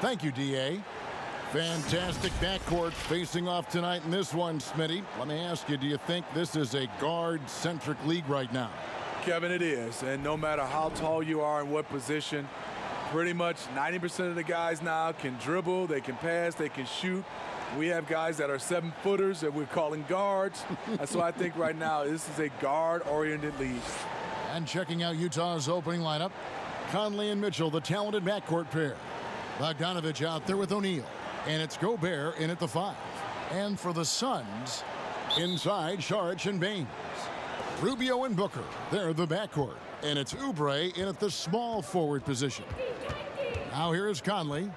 Thank you, D.A. Fantastic backcourt facing off tonight in this one, Smitty. Let me ask you, do you think this is a guard-centric league right now? Kevin, it is. And no matter how tall you are and what position, pretty much 90% of the guys now can dribble, they can pass, they can shoot. We have guys that are 7-footers that we're calling guards. So I think right now this is a guard-oriented league. And checking out Utah's opening lineup, Conley and Mitchell, the talented backcourt pair. Bogdanovich out there with O'Neal. And it's Gobert in at the 5. And for the Suns, inside Saric and Baines. Rubio and Booker, they're the backcourt. And it's Oubre in at the small forward position. Now here's Conley.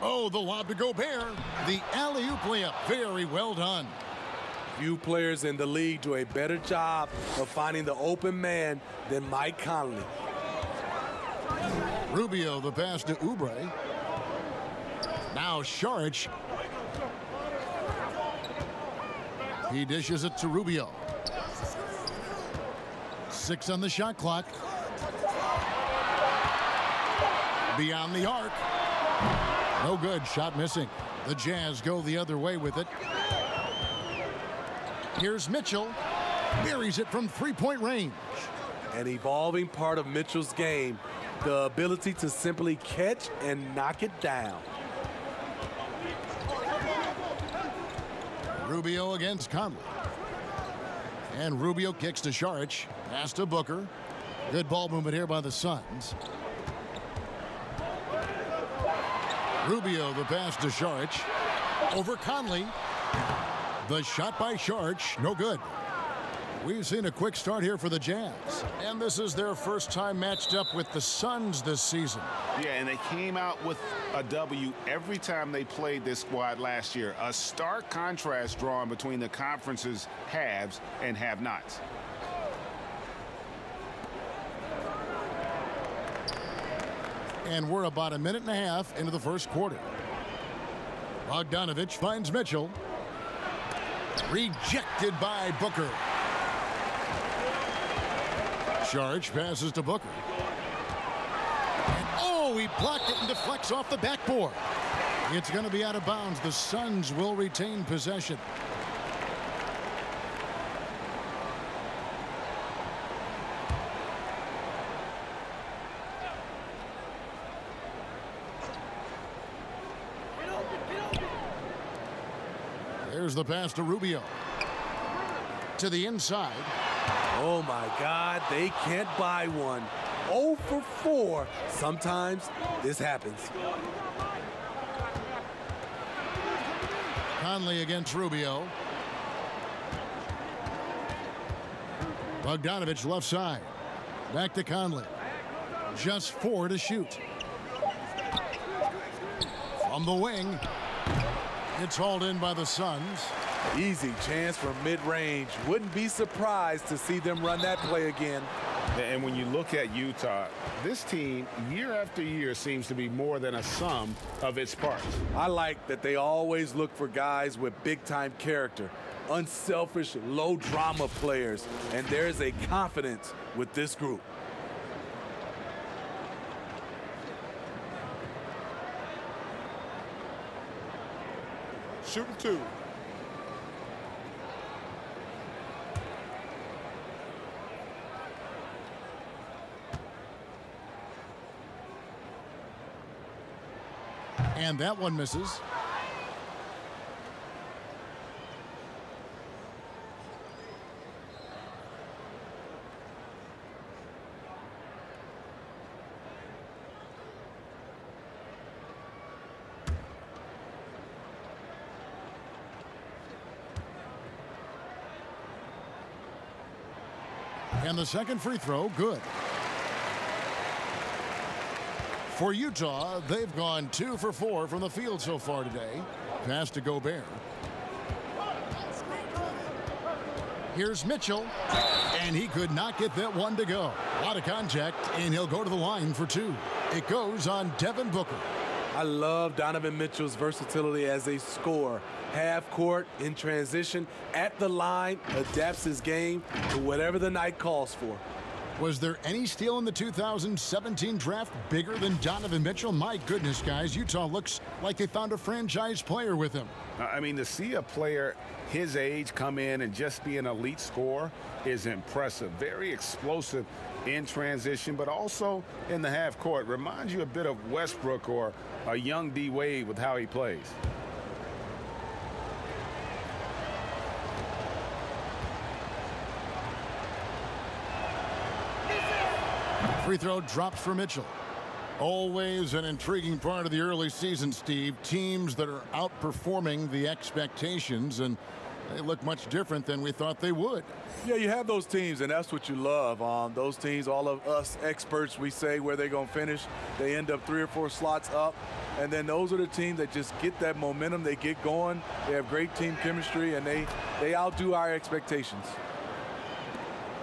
Oh, the lob to Gobert. The alley-oop layup. Very well done. Few players in the league do a better job of finding the open man than Mike Conley. Rubio, the pass to Oubre. Now Saric. He dishes it to Rubio. 6 on the shot clock. Beyond the arc. No good. Shot missing. The Jazz go the other way with it. Here's Mitchell. Buries it from three-point range. An evolving part of Mitchell's game, the ability to simply catch and knock it down. Rubio against Conley. And Rubio kicks to Saric. Pass to Booker. Good ball movement here by the Suns. Rubio, the pass to Saric. Over Conley. The shot by Saric, no good. We've seen a quick start here for the Jazz. And this is their first time matched up with the Suns this season. Yeah, and they came out with a W every time they played this squad last year. A stark contrast drawn between the conference's haves and have-nots. And we're about a minute and a half into the first quarter. Bogdanovich finds Mitchell. Rejected by Booker. Saric passes to Booker. And oh, he blocked it and deflects off the backboard. It's going to be out of bounds. The Suns will retain possession. There's the pass to Rubio. To the inside. Oh, my God, they can't buy one. 0 for 4. Sometimes this happens. Conley against Rubio. Bogdanovich left side. Back to Conley. Just 4 to shoot. From the wing. It's hauled in by the Suns. Easy chance from mid-range. Wouldn't be surprised to see them run that play again. And when you look at Utah, this team, year after year, seems to be more than a sum of its parts. I like that they always look for guys with big-time character, unselfish, low-drama players, and there's a confidence with this group. Shooting 2. And that one misses. And the second free throw, good. For Utah, they've gone 2 for 4 from the field so far today. Pass to Gobert. Here's Mitchell. And he could not get that one to go. A lot of contact, and he'll go to the line for 2. It goes on Devin Booker. I love Donovan Mitchell's versatility as a scorer. Half court, in transition, at the line, adapts his game to whatever the night calls for. Was there any steal in the 2017 draft bigger than Donovan Mitchell? My goodness, guys, Utah looks like they found a franchise player with him. I mean, to see a player his age come in and just be an elite scorer is impressive. Very explosive in transition, but also in the half court. Reminds you a bit of Westbrook or a young D. Wade with how he plays. Free throw drops for Mitchell. Always an intriguing part of the early season, Steve. Teams that are outperforming the expectations, and they look much different than we thought they would. Yeah, you have those teams, and that's what you love. Those teams, all of us experts, we say where they're going to finish. They end up 3 or 4 slots up, and then those are the teams that just get that momentum. They get going. They have great team chemistry, and they outdo our expectations.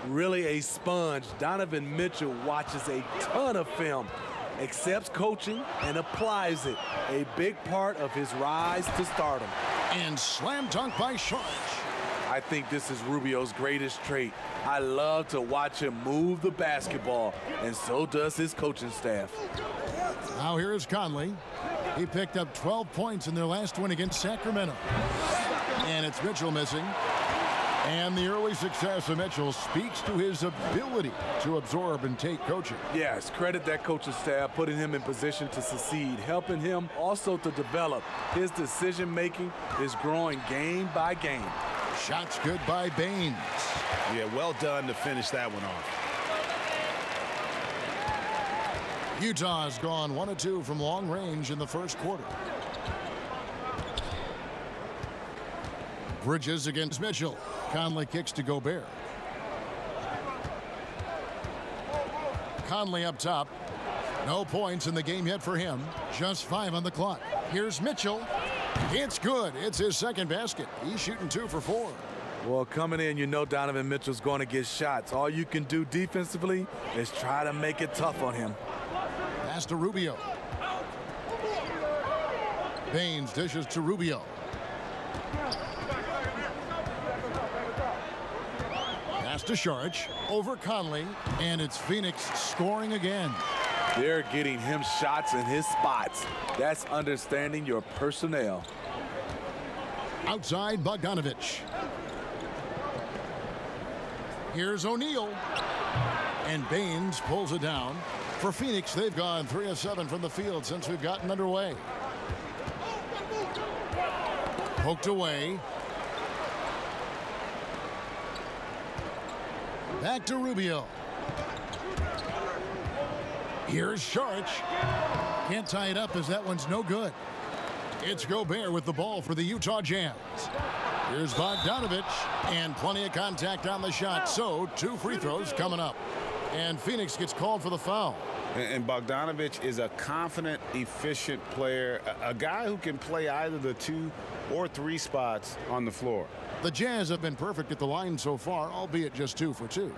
Really a sponge. Donovan Mitchell watches a ton of film, accepts coaching, and applies it. A big part of his rise to stardom. And slam dunk by Sharp. I think this is Rubio's greatest trait. I love to watch him move the basketball, and so does his coaching staff. Now here is Conley. He picked up 12 points in their last win against Sacramento. And it's Mitchell missing. And the early success of Mitchell speaks to his ability to absorb and take coaching. Yes, credit that coaching staff, putting him in position to succeed, helping him also to develop. His decision-making is growing game by game. Shots good by Baynes. Yeah, well done to finish that one off. Utah has gone 1 of 2 from long range in the first quarter. Bridges against Mitchell. Conley kicks to Gobert. Conley up top. No points in the game yet for him. Just 5 on the clock. Here's Mitchell. It's good. It's his second basket. He's shooting 2 for 4. Well, coming in, you know Donovan Mitchell's going to get shots. All you can do defensively is try to make it tough on him. Pass to Rubio. Baynes dishes to Rubio. Pass to Saric, over Conley, and it's Phoenix scoring again. They're getting him shots in his spots. That's understanding your personnel. Outside Bogdanovich. Here's O'Neal. And Baynes pulls it down. For Phoenix, they've gone 3 of 7 from the field since we've gotten underway. Poked away. Back to Rubio. Here's Saric. Can't tie it up as that one's no good. It's Gobert with the ball for the Utah Jazz. Here's Bogdanovich, and plenty of contact on the shot. So 2 free throws coming up. And Phoenix gets called for the foul. And Bogdanovich is a confident, efficient player, a guy who can play either the 2 or 3 spots on the floor. The Jazz have been perfect at the line so far, albeit just 2 for 2.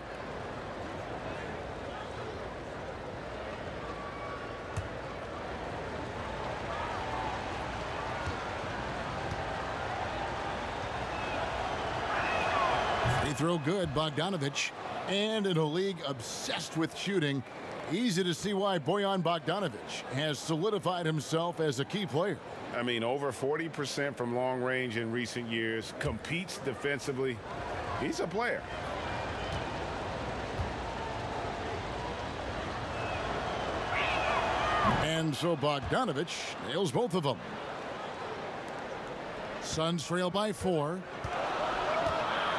Free throw good, Bogdanovich. And in a league obsessed with shooting, easy to see why Bojan Bogdanovich has solidified himself as a key player. I mean, over 40% from long range in recent years, competes defensively. He's a player. And so Bogdanovich nails both of them. Suns trail by 4.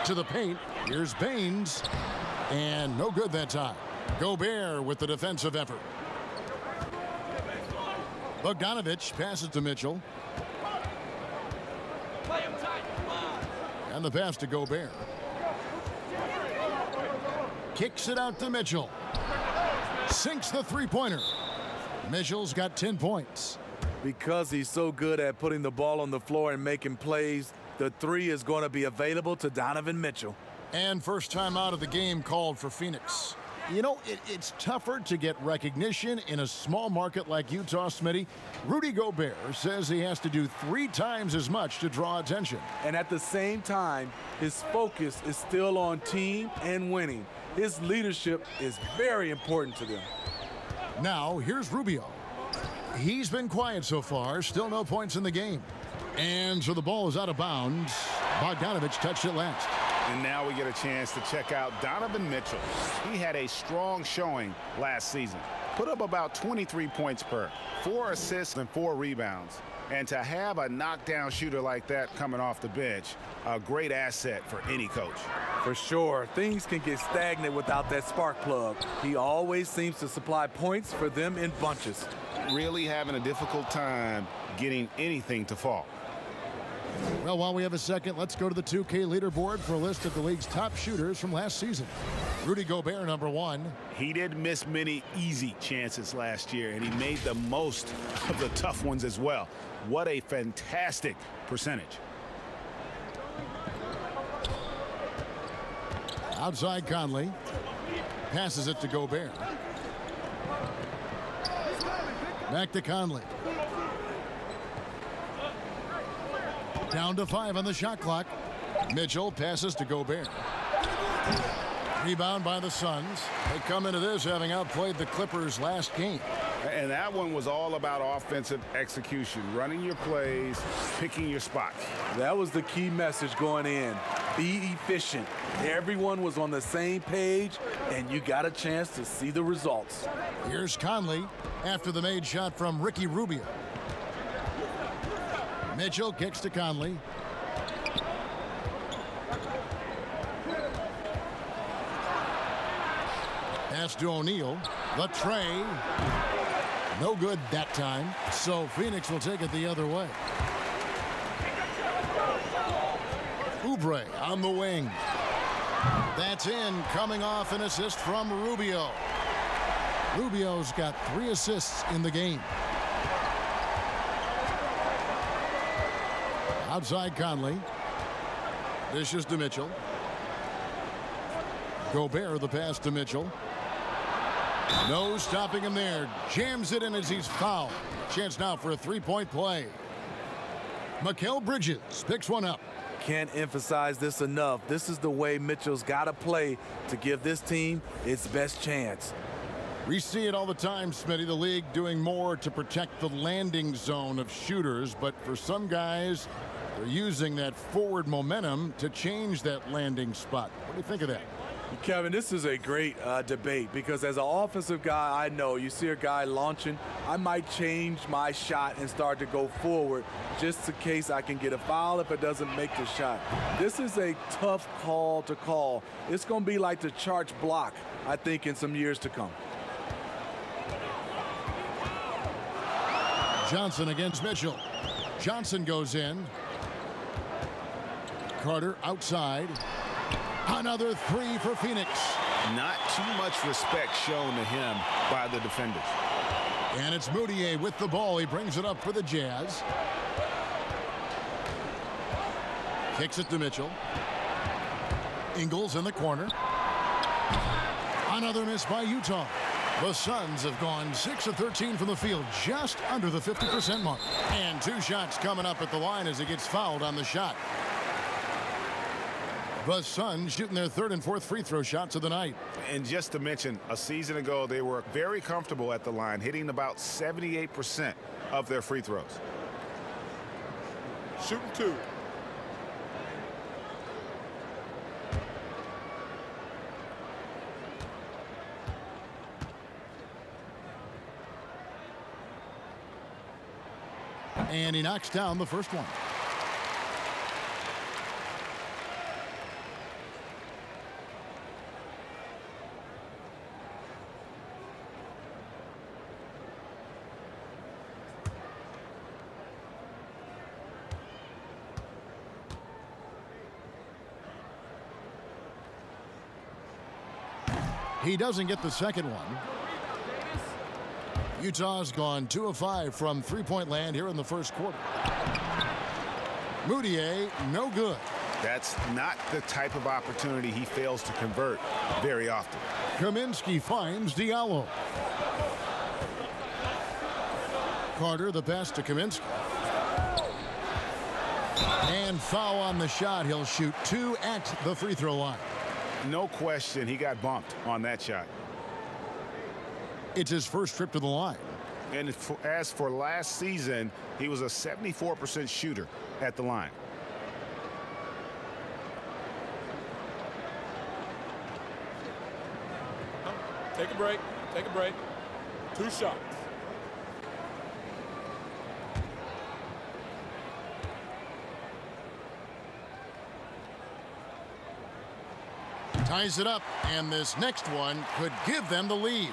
To the paint. Here's Baynes. And no good that time. Gobert with the defensive effort. Bogdanovich passes to Mitchell. And the pass to Gobert. Kicks it out to Mitchell. Sinks the three-pointer. Mitchell's got 10 points. Because he's so good at putting the ball on the floor and making plays, the 3 is going to be available to Donovan Mitchell. And first time out of the game called for Phoenix. You know, it's tougher to get recognition in a small market like Utah, Smitty. Rudy Gobert says he has to do 3 times as much to draw attention. And at the same time, his focus is still on team and winning. His leadership is very important to them. Now, here's Rubio. He's been quiet so far. Still no points in the game. And so the ball is out of bounds. Bogdanovich touched it last. And now we get a chance to check out Donovan Mitchell. He had a strong showing last season. Put up about 23 points per, 4 assists and 4 rebounds. And to have a knockdown shooter like that coming off the bench, a great asset for any coach. For sure, things can get stagnant without that spark plug. He always seems to supply points for them in bunches. Really having a difficult time getting anything to fall. Well, while we have a second, let's go to the 2K leaderboard for a list of the league's top shooters from last season. Rudy Gobert, number 1. He didn't miss many easy chances last year, and he made the most of the tough ones as well. What a fantastic percentage. Outside Conley. Passes it to Gobert. Back to Conley. Down to 5 on the shot clock. Mitchell passes to Gobert. Rebound by the Suns. They come into this having outplayed the Clippers last game. And that one was all about offensive execution, running your plays, picking your spots. That was the key message going in. Be efficient. Everyone was on the same page, and you got a chance to see the results. Here's Conley after the made shot from Ricky Rubio. Mitchell kicks to Conley. Pass to O'Neal. The tray. No good that time. So Phoenix will take it the other way. Oubre on the wing. That's in. Coming off an assist from Rubio. Rubio's got 3 assists in the game. Outside Conley. Dishes to Mitchell. Gobert the pass to Mitchell. No stopping him there. Jams it in as he's fouled. Chance now for a 3-point play. Mikal Bridges picks one up. Can't emphasize this enough. This is the way Mitchell's got to play to give this team its best chance. We see it all the time, Smitty. The league doing more to protect the landing zone of shooters, but for some guys, they're using that forward momentum to change that landing spot. What do you think of that? Kevin, this is a great debate because as an offensive guy, I know you see a guy launching, I might change my shot and start to go forward just in case I can get a foul if it doesn't make the shot. This is a tough call to call. It's going to be like the charge block, I think, in some years to come. Johnson against Mitchell. Johnson goes in. Carter outside. Another 3 for Phoenix. Not too much respect shown to him by the defenders. And it's Moutier with the ball. He brings it up for the Jazz. Kicks it to Mitchell. Ingles in the corner. Another miss by Utah. The Suns have gone 6 of 13 from the field, just under the 50% mark. And 2 shots coming up at the line as he gets fouled on the shot. The Suns shooting their 3rd and 4th free throw shots of the night. And just to mention, a season ago, they were very comfortable at the line, hitting about 78% of their free throws. Shooting 2. And he knocks down the first one. He doesn't get the second one. Utah's gone 2 of 5 from three-point land here in the first quarter. Moutier, no good. That's not the type of opportunity he fails to convert very often. Kaminsky finds Diallo. Carter the pass to Kaminsky. And foul on the shot. He'll shoot 2 at the free throw line. No question, he got bumped on that shot. It's his first trip to the line. And as for last season, he was a 74% shooter at the line. Take a break. Take a break. 2 shots. Ties it up, and this next one could give them the lead.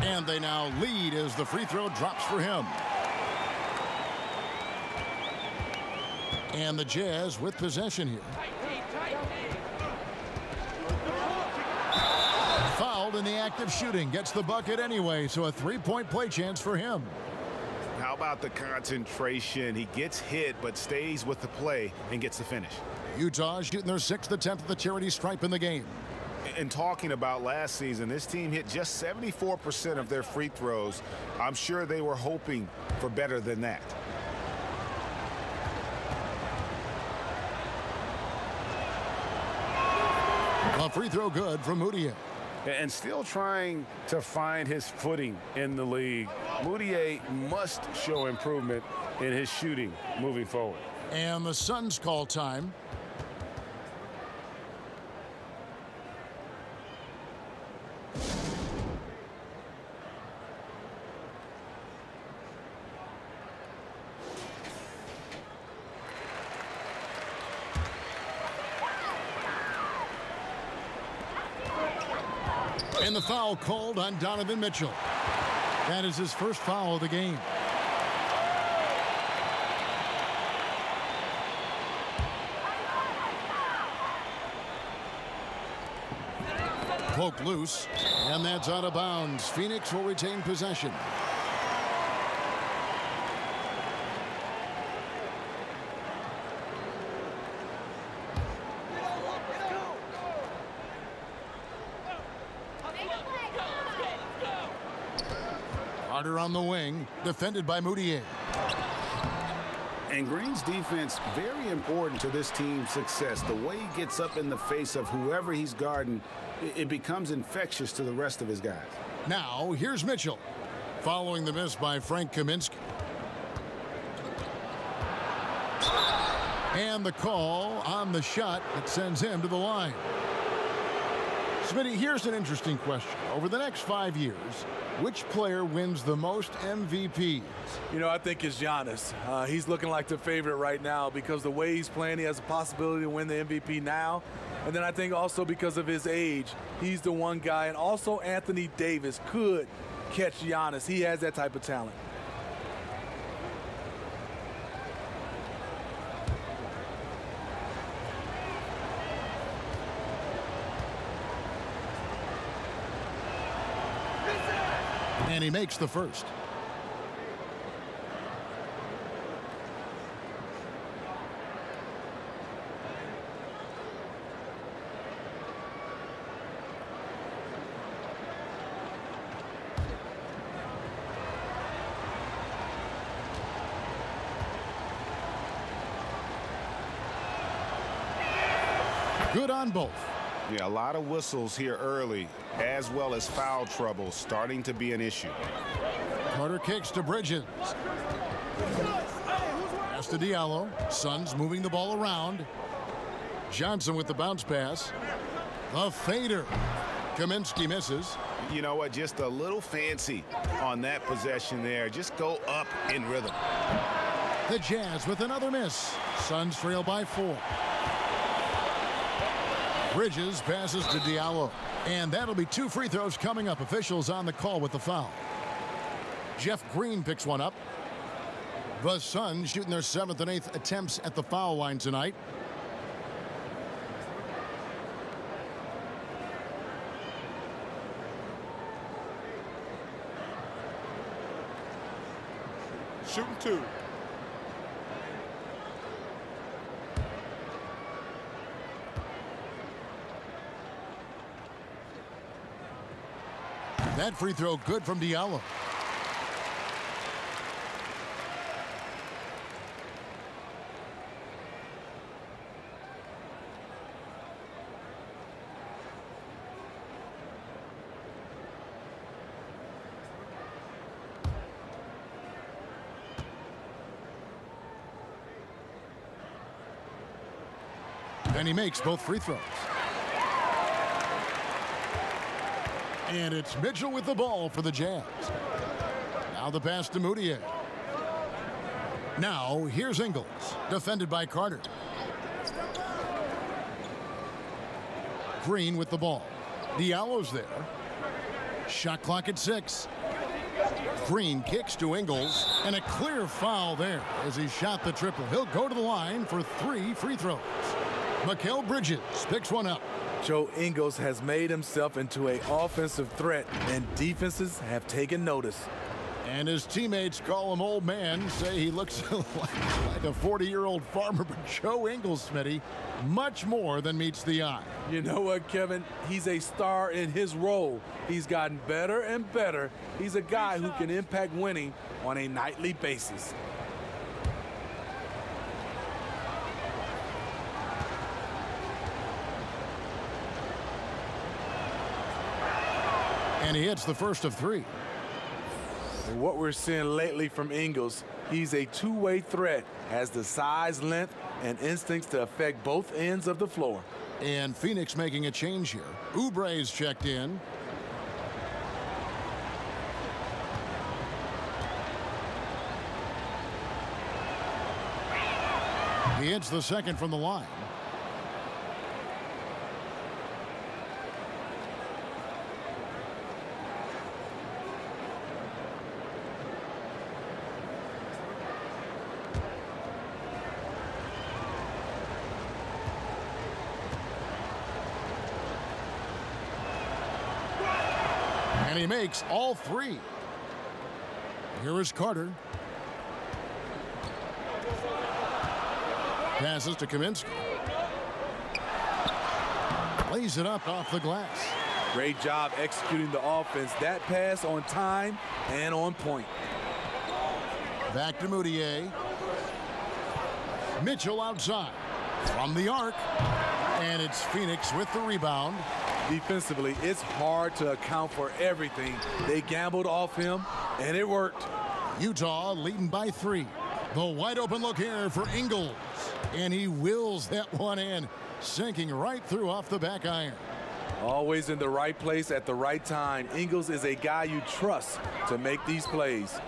And they now lead as the free throw drops for him. And the Jazz with possession here. Fouled in the act of shooting. Gets the bucket anyway, so a three-point play chance for him. How about the concentration? He gets hit but stays with the play and gets the finish. Utah shooting their 6th attempt at the charity stripe in the game. And talking about last season, this team hit just 74% of their free throws. I'm sure they were hoping for better than that. A free throw good from Mudiay. And still trying to find his footing in the league. Mudiay must show improvement in his shooting moving forward. And the Suns call time. And the foul called on Donovan Mitchell. That is his first foul of the game. Poke loose, and that's out of bounds. Phoenix will retain possession. Carter on the wing, defended by Mudiay. And Green's defense, very important to this team's success. The way he gets up in the face of whoever he's guarding, it becomes infectious to the rest of his guys. Now, here's Mitchell, following the miss by Frank Kaminsky. And the call on the shot that sends him to the line. Smitty, here's an interesting question. Over the next 5 years, which player wins the most MVPs? You know, I think it's Giannis. He's looking like the favorite right now because the way he's playing, he has a possibility to win the MVP now. And then I think also because of his age, he's the one guy. And also Anthony Davis could catch Giannis. He has that type of talent. And he makes the first. Good on both. Yeah, a lot of whistles here early, as well as foul trouble starting to be an issue. Carter kicks to Bridges. Pass to Diallo. Suns moving the ball around. Johnson with the bounce pass. The fader. Kaminsky misses. You know what? Just a little fancy on that possession there. Just go up in rhythm. The Jazz with another miss. Suns trail by 4. Bridges passes to Diallo. And that'll be 2 free throws coming up. Officials on the call with the foul. Jeff Green picks one up. The Suns shooting their 7th and 8th attempts at the foul line tonight. Shooting 2. That free throw good from Diallo. And he makes both free throws. And it's Mitchell with the ball for the Jazz. Now the pass to Moutier. Now here's Ingles, defended by Carter. Green with the ball. Diallo's there. Shot clock at 6. Green kicks to Ingles, and a clear foul there as he shot the triple. He'll go to the line for 3 free throws. Mikal Bridges picks one up. Joe Ingles has made himself into an offensive threat, and defenses have taken notice. And his teammates call him old man, say he looks like a 40-year-old farmer. But Joe Ingles, Smitty, much more than meets the eye. You know what, Kevin? He's a star in his role. He's gotten better and better. He's a guy who can impact winning on a nightly basis. And he hits the first of 3. And what we're seeing lately from Ingles, he's a two-way threat, has the size, length, and instincts to affect both ends of the floor. And Phoenix making a change here. Oubre's checked in. He hits the second from the line. And he makes all 3. Here is Carter. Passes to Kaminsky. Lays it up off the glass. Great job executing the offense. That pass on time and on point. Back to Moutier. Mitchell outside. From the arc. And it's Phoenix with the rebound. Defensively, it's hard to account for everything. They gambled off him, and it worked. Utah leading by 3. The wide open look here for Ingles. And he wills that one in, sinking right through off the back iron. Always in the right place at the right time. Ingles is a guy you trust to make these plays.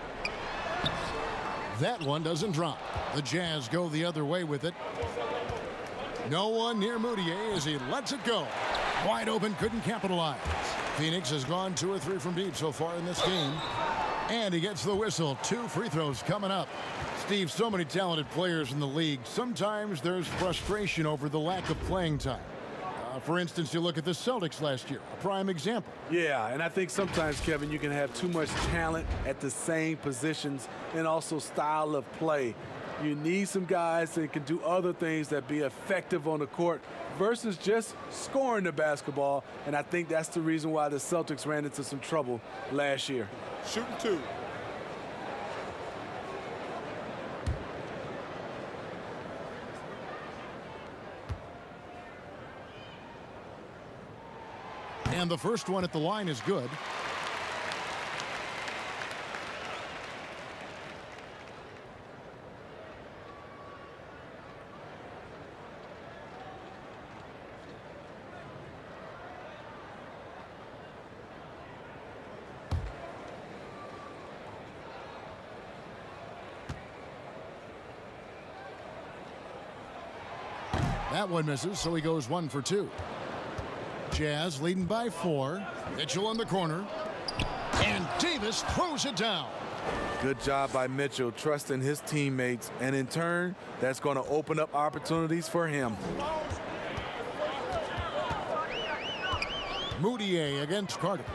That one doesn't drop. The Jazz go the other way with it. No one near Moutier as he lets it go. Wide open, couldn't capitalize. Phoenix has gone 2 or 3 from deep so far in this game. And he gets the whistle. 2 free throws coming up. Steve, so many talented players in the league. Sometimes there's frustration over the lack of playing time. For instance, you look at the Celtics last year, a prime example. Yeah, and I think sometimes, Kevin, you can have too much talent at the same positions and also style of play. You need some guys that can do other things that be effective on the court versus just scoring the basketball. And I think that's the reason why the Celtics ran into some trouble last year. Shooting 2. And the first one at the line is good. That one misses, so he goes 1 for 2. Jazz leading by 4. Mitchell in the corner. And Davis throws it down. Good job by Mitchell, trusting his teammates, and in turn, that's going to open up opportunities for him. Moutier against Carter.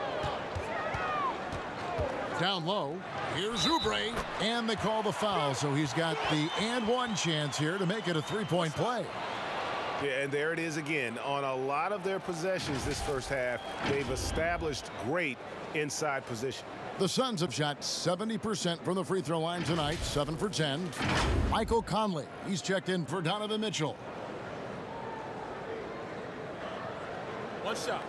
Down low. Here's Oubre. And they call the foul, so he's got the and one chance here to make it a 3-point play. Yeah, and there it is again. On a lot of their possessions this first half, they've established great inside position. The Suns have shot 70% from the free throw line tonight, 7 for 10. Michael Conley, he's checked in for Donovan Mitchell. One shot.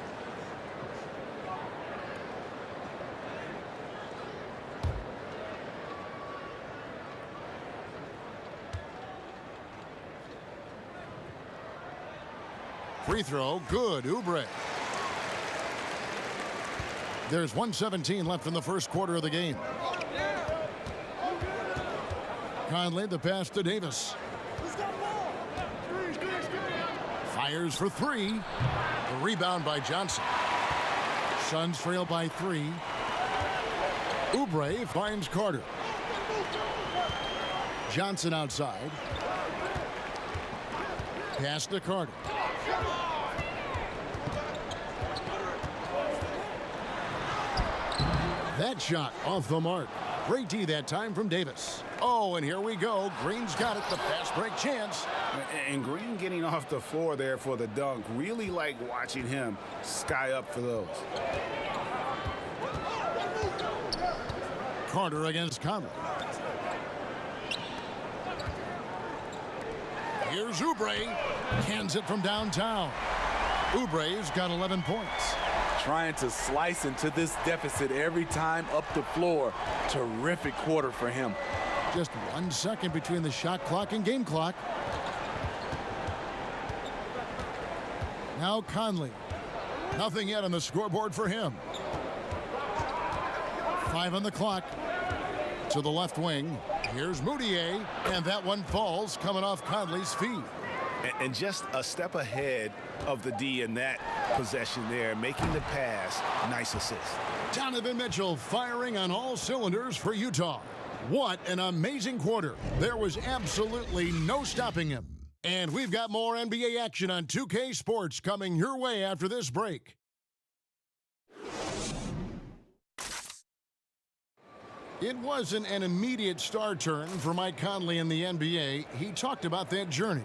Free throw, good, Oubre. There's 1:17 left in the first quarter of the game. Conley, the pass to Davis. Fires for three. The rebound by Johnson. Suns trail by 3. Oubre finds Carter. Johnson outside. Pass to Carter. That shot off the mark. Great D that time from Davis. Oh, and here we go. Green's got it. The fast break chance. And Green getting off the floor there for the dunk. Really like watching him sky up for those. Carter against Conley. Here's Oubre. Cans it from downtown. Oubre's got 11 points. Trying to slice into this deficit every time up the floor. Terrific quarter for him. Just 1 second between the shot clock and game clock. Now Conley. Nothing yet on the scoreboard for him. 5 on the clock. To the left wing. Here's Moutier. And that one falls coming off Conley's feet. And just a step ahead of the D in that possession there, making the pass. Nice assist. Donovan Mitchell firing on all cylinders for Utah. What an amazing quarter. There was absolutely no stopping him. And we've got more NBA action on 2K Sports coming your way after this break. It wasn't an immediate star turn for Mike Conley in the NBA. He talked about that journey.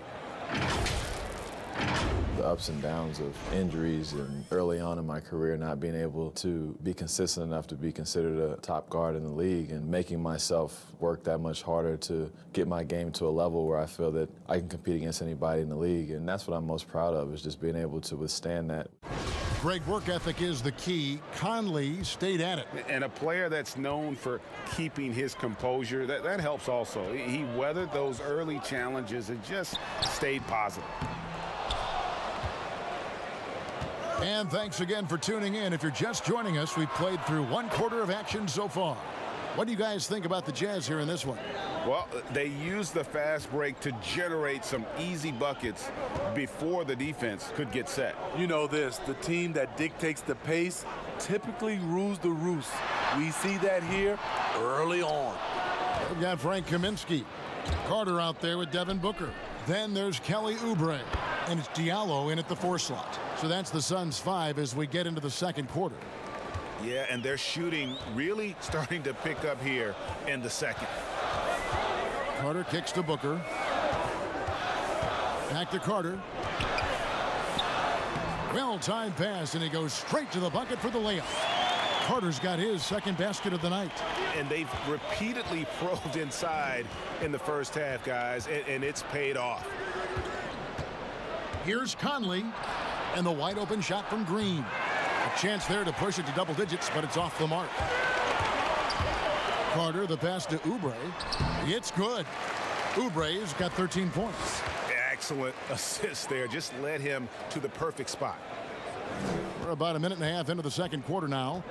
The ups and downs of injuries and early on in my career not being able to be consistent enough to be considered a top guard in the league and making myself work that much harder to get my game to a level where I feel that I can compete against anybody in the league. And that's what I'm most proud of, is just being able to withstand that. Great work ethic is the key. Conley stayed at it. And a player that's known for keeping his composure, that helps also. He weathered those early challenges and just stayed positive. And thanks again for tuning in. If you're just joining us, we've played through 1 quarter of action so far. What do you guys think about the Jazz here in this one? Well, they used the fast break to generate some easy buckets before the defense could get set. You know this, the team that dictates the pace typically rules the roost. We see that here early on. We've got Frank Kaminsky. Carter out there with Devin Booker. Then there's Kelly Oubre. And it's Diallo in at the 4 slot. So that's the Suns' 5 as we get into the second quarter. Yeah, and their shooting really starting to pick up here in the second. Carter kicks to Booker. Back to Carter. Well-timed pass, and he goes straight to the bucket for the layup. Carter's got his second basket of the night. And they've repeatedly probed inside in the first half, guys, and it's paid off. Here's Conley, and the wide-open shot from Green. A chance there to push it to double digits, but it's off the mark. Carter, the pass to Oubre. It's good. Oubre's got 13 points. Excellent assist there. Just led him to the perfect spot. We're about a minute and a half into the second quarter now.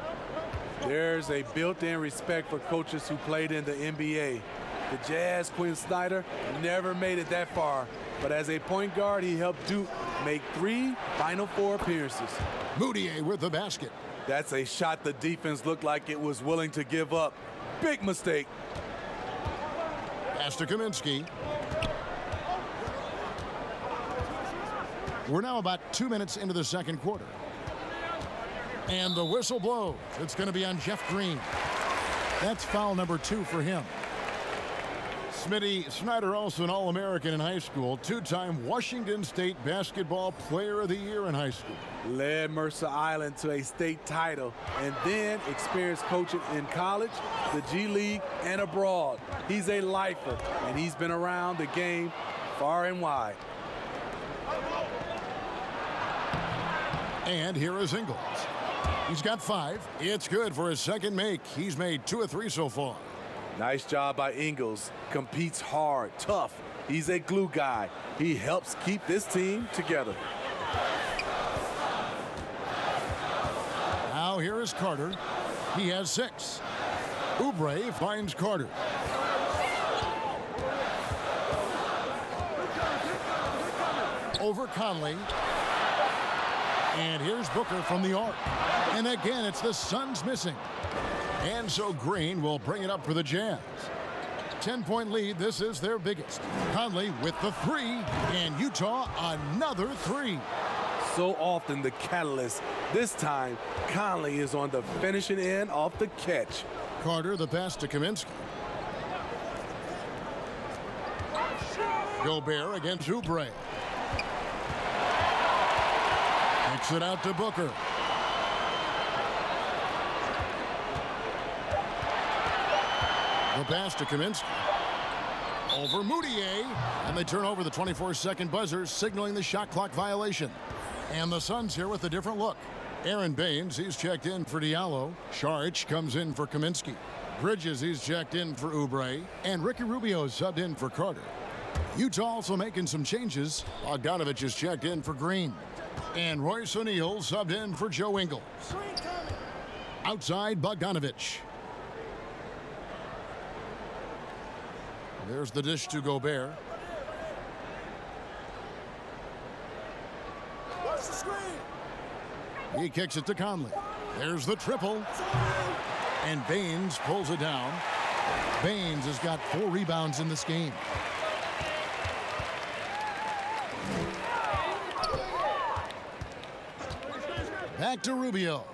There's a built-in respect for coaches who played in the NBA. The Jazz, Quinn Snyder, never made it that far. But as a point guard, he helped Duke make 3 Final Four appearances. Moutier with the basket. That's a shot the defense looked like it was willing to give up. Big mistake. Pass to Kaminsky. We're now about 2 minutes into the second quarter. And the whistle blows. It's going to be on Jeff Green. That's foul number 2 for him. Smitty Snyder, also an All-American in high school, two-time Washington State Basketball Player of the Year in high school. Led Mercer Island to a state title and then experienced coaching in college, the G League, and abroad. He's a lifer, and he's been around the game far and wide. And here is Ingles. He's got 5. It's good for his second make. He's made 2 of 3 so far. Nice job by Ingles. Competes hard, tough. He's a glue guy. He helps keep this team together. Now here is Carter. He has 6. Oubre finds Carter. Over Conley. And here's Booker from the arc. And again, it's the Suns missing. And so Green will bring it up for the Jazz. 10-point lead. This is their biggest. Conley with the 3. And Utah another 3. So often the catalyst. This time, Conley is on the finishing end off the catch. Carter, the pass to Kaminsky. Gobert against Oubre. Kicks it out to Booker. The pass to Kaminsky. Over Moutier. And they turn over the 24-second buzzer, signaling the shot clock violation. And the Suns here with a different look. Aaron Baines, he's checked in for Diallo. Saric comes in for Kaminsky. Bridges, he's checked in for Oubre. And Ricky Rubio subbed in for Carter. Utah also making some changes. Bogdanovich is checked in for Green. And Royce O'Neal subbed in for Joe Ingles. Outside, Bogdanovich. There's the dish to Gobert. Watch the screen. He kicks it to Conley. There's the triple. And Baines pulls it down. Baines has got 4 rebounds in this game. Back to Rubio.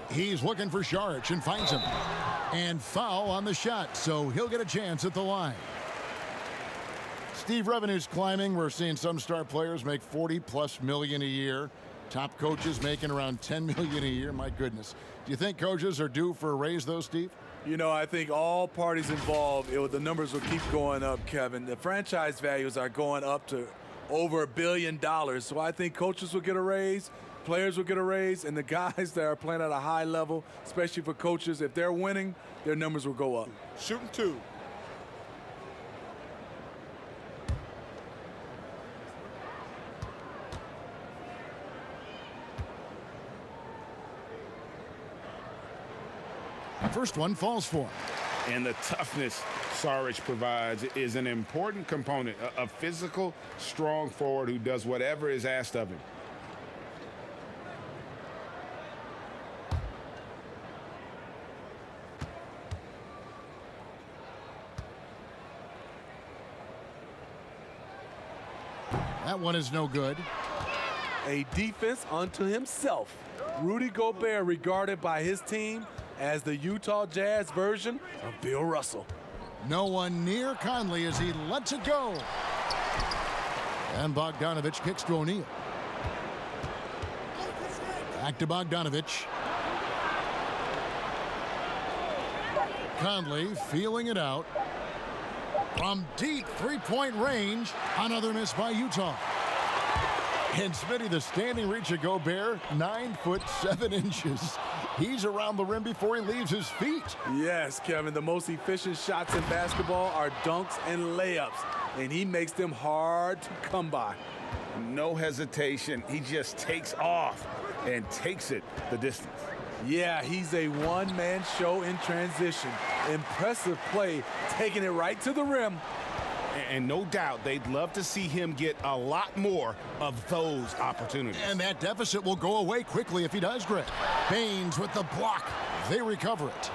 He's looking for Saric and finds him. And foul on the shot, so he'll get a chance at the line. Steve, revenue's climbing. We're seeing some star players make $40+ million a year. Top coaches making around $10 million a year. My goodness. Do you think coaches are due for a raise, though, Steve? You know, I think all parties involved, the numbers will keep going up, Kevin. The franchise values are going up to over $1 billion. So I think coaches will get a raise, players will get a raise, and the guys that are playing at a high level, especially for coaches, if they're winning, their numbers will go up. Shooting 2. First one falls for him. And the toughness Saric provides is an important component. A physical, strong forward who does whatever is asked of him. That one is no good. A defense unto himself. Rudy Gobert regarded by his team as the Utah Jazz version of Bill Russell. No one near Conley as he lets it go. And Bogdanovich kicks to O'Neal. Back to Bogdanovich. Conley feeling it out. From deep three-point range, another miss by Utah. And Smitty, the standing reach of Gobert, 9'7". He's around the rim before he leaves his feet. Yes, Kevin, the most efficient shots in basketball are dunks and layups, and he makes them hard to come by. No hesitation. He just takes off and takes it the distance. Yeah, he's a one-man show in transition. Impressive play, taking it right to the rim. And no doubt they'd love to see him get a lot more of those opportunities. And that deficit will go away quickly if he does, Greg. Baines with the block. They recover it.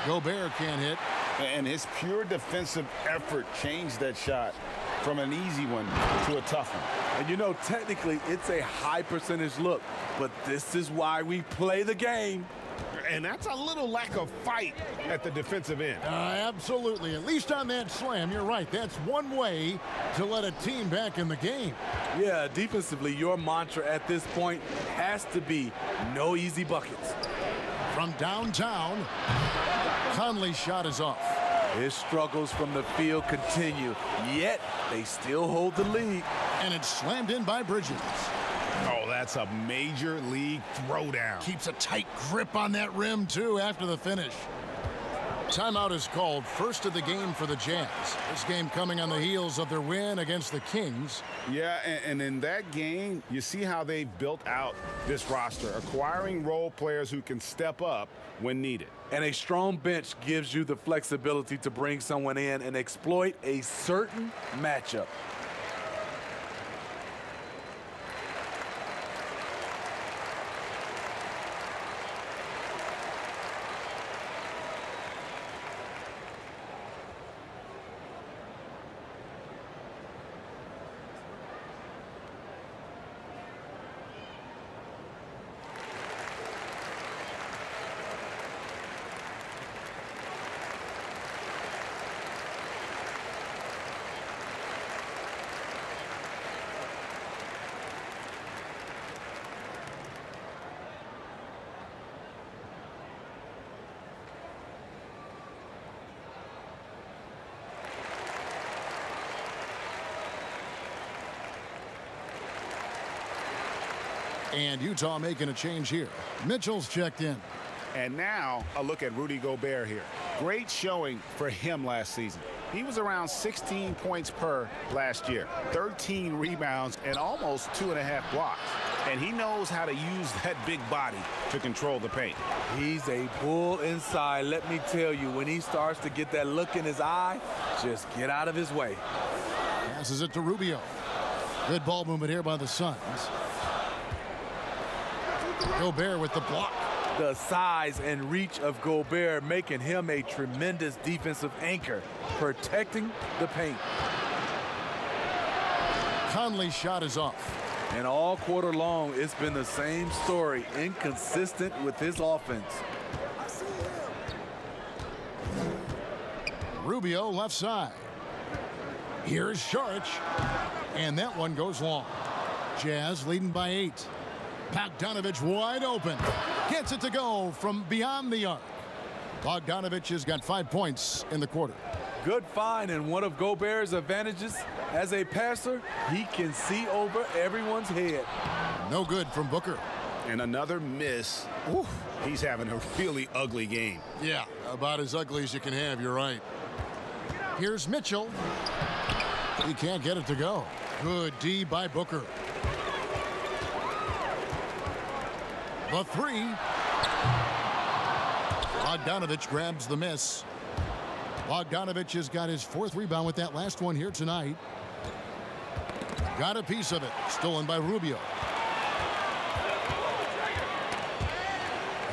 Gobert can't hit. And his pure defensive effort changed that shot from an easy one to a tough one. And you know, technically, it's a high percentage look, but this is why we play the game. And that's a little lack of fight at the defensive end. Absolutely. At least on that slam, you're right. That's one way to let a team back in the game. Yeah, defensively, your mantra at this point has to be no easy buckets. From downtown, Conley's shot is off. His struggles from the field continue, yet they still hold the lead. And it's slammed in by Bridges. Oh, that's a major league throwdown. Keeps a tight grip on that rim, too, after the finish. Timeout is called, first of the game for the Jazz. This game coming on the heels of their win against the Kings. Yeah, and in that game, you see how they've built out this roster, acquiring role players who can step up when needed. And a strong bench gives you the flexibility to bring someone in and exploit a certain matchup. And Utah making a change here. Mitchell's checked in. And now a look at Rudy Gobert here. Great showing for him last season. He was around 16 points per last year, 13 rebounds, and almost 2.5 blocks. And he knows how to use that big body to control the paint. He's a bull inside. Let me tell you, when he starts to get that look in his eye, just get out of his way. Passes it to Rubio. Good ball movement here by the Suns. Gobert with the block. The size and reach of Gobert making him a tremendous defensive anchor, protecting the paint. Conley's shot is off. And all quarter long, it's been the same story, inconsistent with his offense. Rubio left side. Here's Saric. And that one goes long. Jazz leading by 8. Bogdanovich wide open. Gets it to go from beyond the arc. Bogdanovich has got 5 points in the quarter. Good find, and one of Gobert's advantages as a passer, he can see over everyone's head. No good from Booker. And another miss. Oof, he's having a really ugly game. Yeah, about as ugly as you can have, you're right. Here's Mitchell. He can't get it to go. Good D by Booker. The 3. Bogdanovich grabs the miss. Bogdanovich has got his 4th rebound with that last one here tonight. Got a piece of it. Stolen by Rubio.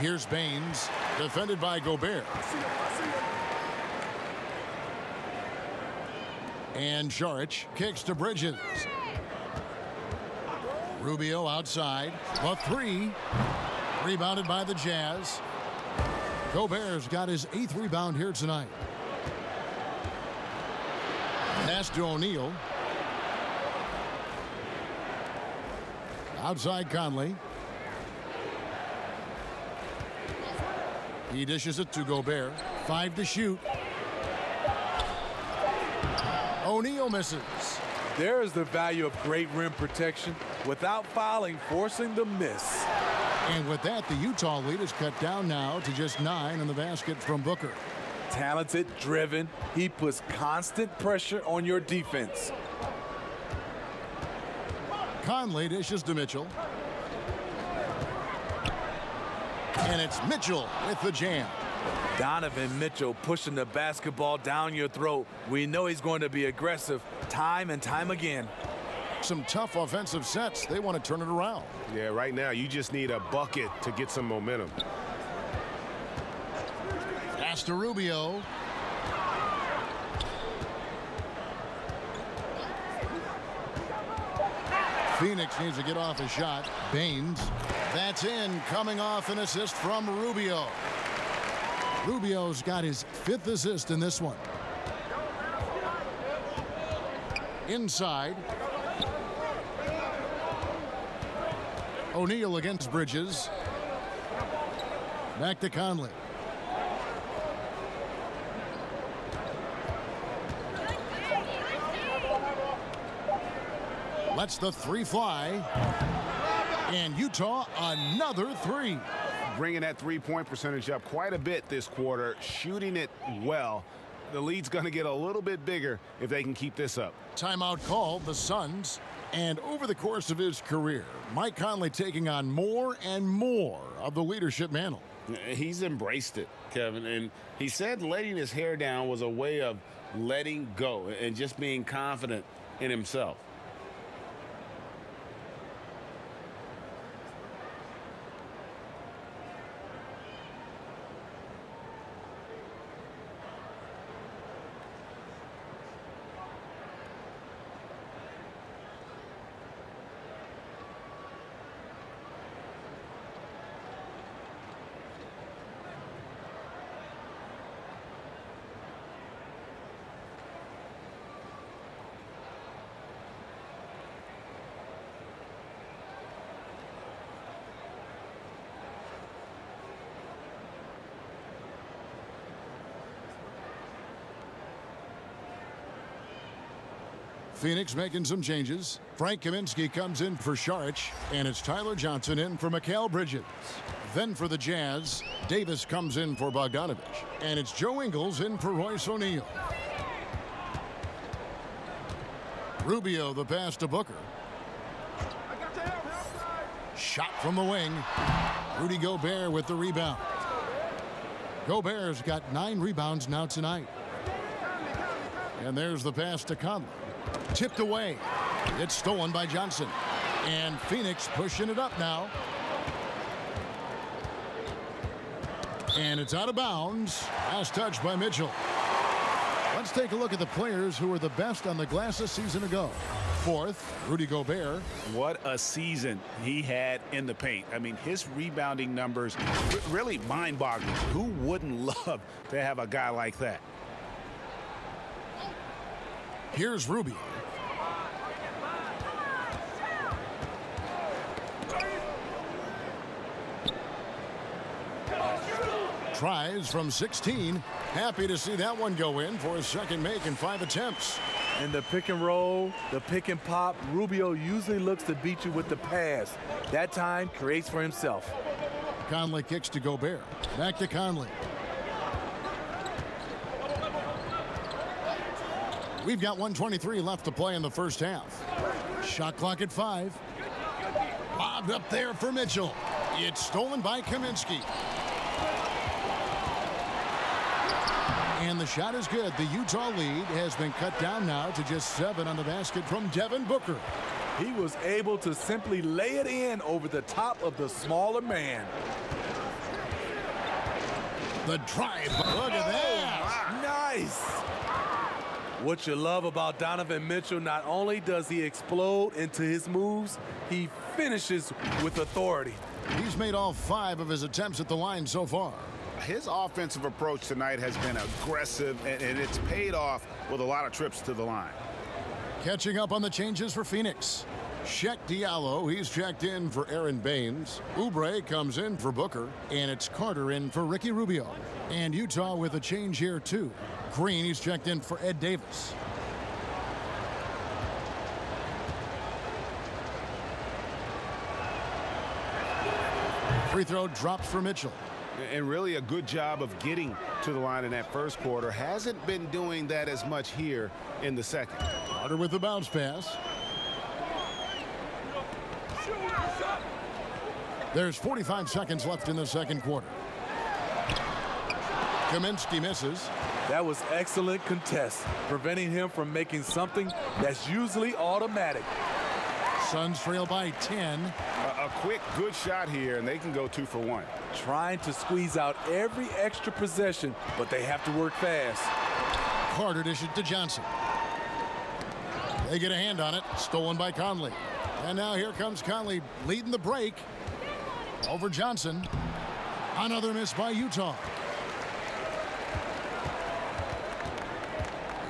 Here's Baines. Defended by Gobert. And Saric kicks to Bridges. Rubio outside. The 3. Rebounded by the Jazz. Gobert's got his 8th rebound here tonight. Pass to O'Neal. Outside Conley. He dishes it to Gobert. 5 to shoot. O'Neal misses. There is the value of great rim protection without fouling, forcing the miss. And with that, the Utah lead is cut down now to just 9 in the basket from Booker. Talented, driven, he puts constant pressure on your defense. Conley dishes to Mitchell. And it's Mitchell with the jam. Donovan Mitchell pushing the basketball down your throat. We know he's going to be aggressive time and time again. Some tough offensive sets. They want to turn it around. Yeah, right now you just need a bucket to get some momentum. Pass to Rubio. Phoenix needs to get off a shot. Baines That's in, coming off an assist from Rubio. Rubio's got his 5th assist in this one. Inside. O'Neal against Bridges. Back to Conley. Lets the 3 fly. And Utah, another 3. Bringing that three-point percentage up quite a bit this quarter, shooting it well. The lead's going to get a little bit bigger if they can keep this up. Timeout called, the Suns. And over the course of his career, Mike Conley taking on more and more of the leadership mantle. He's embraced it, Kevin. And he said letting his hair down was a way of letting go and just being confident in himself. Phoenix making some changes. Frank Kaminsky comes in for Saric, and it's Tyler Johnson in for Mikal Bridges. Then for the Jazz, Davis comes in for Bogdanovich, and it's Joe Ingles in for Royce O'Neal. Rubio the pass to Booker. Shot from the wing. Rudy Gobert with the rebound. Gobert's got 9 rebounds now tonight. And there's the pass to Conley. Tipped away. It's stolen by Johnson. And Phoenix pushing it up now. And it's out of bounds. Last touch by Mitchell. Let's take a look at the players who were the best on the glass a season ago. 4th, Rudy Gobert. What a season he had in the paint. I mean, his rebounding numbers really mind-boggling. Who wouldn't love to have a guy like that? Here's Rubio. Tries from 16. Happy to see that one go in for his second make in 5 attempts. In the pick and roll, the pick and pop, Rubio usually looks to beat you with the pass. That time creates for himself. Conley kicks to Gobert. Back to Conley. We've got 1:23 left to play in the first half. Shot clock at 5. Lobbed up there for Mitchell. It's stolen by Kaminsky. And the shot is good. The Utah lead has been cut down now to just 7 on the basket from Devin Booker. He was able to simply lay it in over the top of the smaller man. The drive. Look at that. Nice. What you love about Donovan Mitchell, not only does he explode into his moves, he finishes with authority. He's made all 5 of his attempts at the line so far. His offensive approach tonight has been aggressive, and it's paid off with a lot of trips to the line. Catching up on the changes for Phoenix. Sheck Diallo, he's checked in for Aaron Baines. Oubre comes in for Booker, and it's Carter in for Ricky Rubio. And Utah with a change here, too. Green, he's checked in for Ed Davis. Free throw drops for Mitchell. And really a good job of getting to the line in that first quarter. Hasn't been doing that as much here in the second. Carter with the bounce pass. There's 45 seconds left in the second quarter. Kaminsky misses. That was excellent contest, preventing him from making something that's usually automatic. Suns trail by 10. A quick, good shot here, and they can go 2 for 1. Trying to squeeze out every extra possession, but they have to work fast. Carter dishes to Johnson. They get a hand on it. Stolen by Conley. And now here comes Conley leading the break. Over Johnson. Another miss by Utah.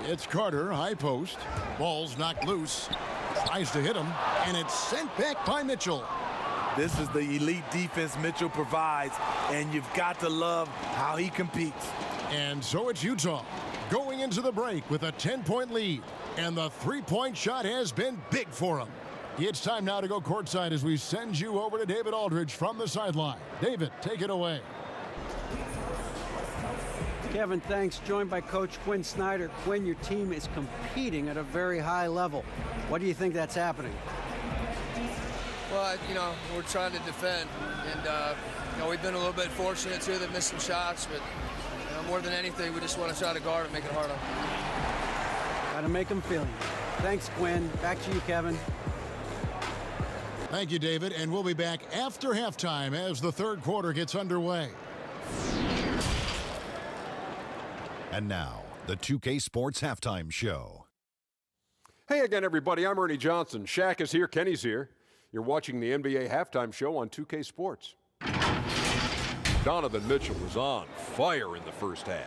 It's Carter, high post. Ball's knocked loose. Tries to hit him, and it's sent back by Mitchell. This is the elite defense Mitchell provides, and you've got to love how he competes. And so it's Utah going into the break with a 10-point lead, and the three-point shot has been big for him. It's time now to go courtside as we send you over to David Aldridge from the sideline. David, take it away. Kevin, thanks. Joined by Coach Quinn Snyder. Quinn, your team is competing at a very high level. What do you think that's happening? Well, we're trying to defend, and we've been a little bit fortunate too. They've missed some shots, but more than anything, we just want to try to guard and make it hard on them. Got to make them feel you. Thanks, Quinn. Back to you, Kevin. Thank you, David, and we'll be back after halftime as the third quarter gets underway. And now, the 2K Sports Halftime Show. Hey again, everybody. I'm Ernie Johnson. Shaq is here. Kenny's here. You're watching the NBA Halftime Show on 2K Sports. Donovan Mitchell was on fire in the first half.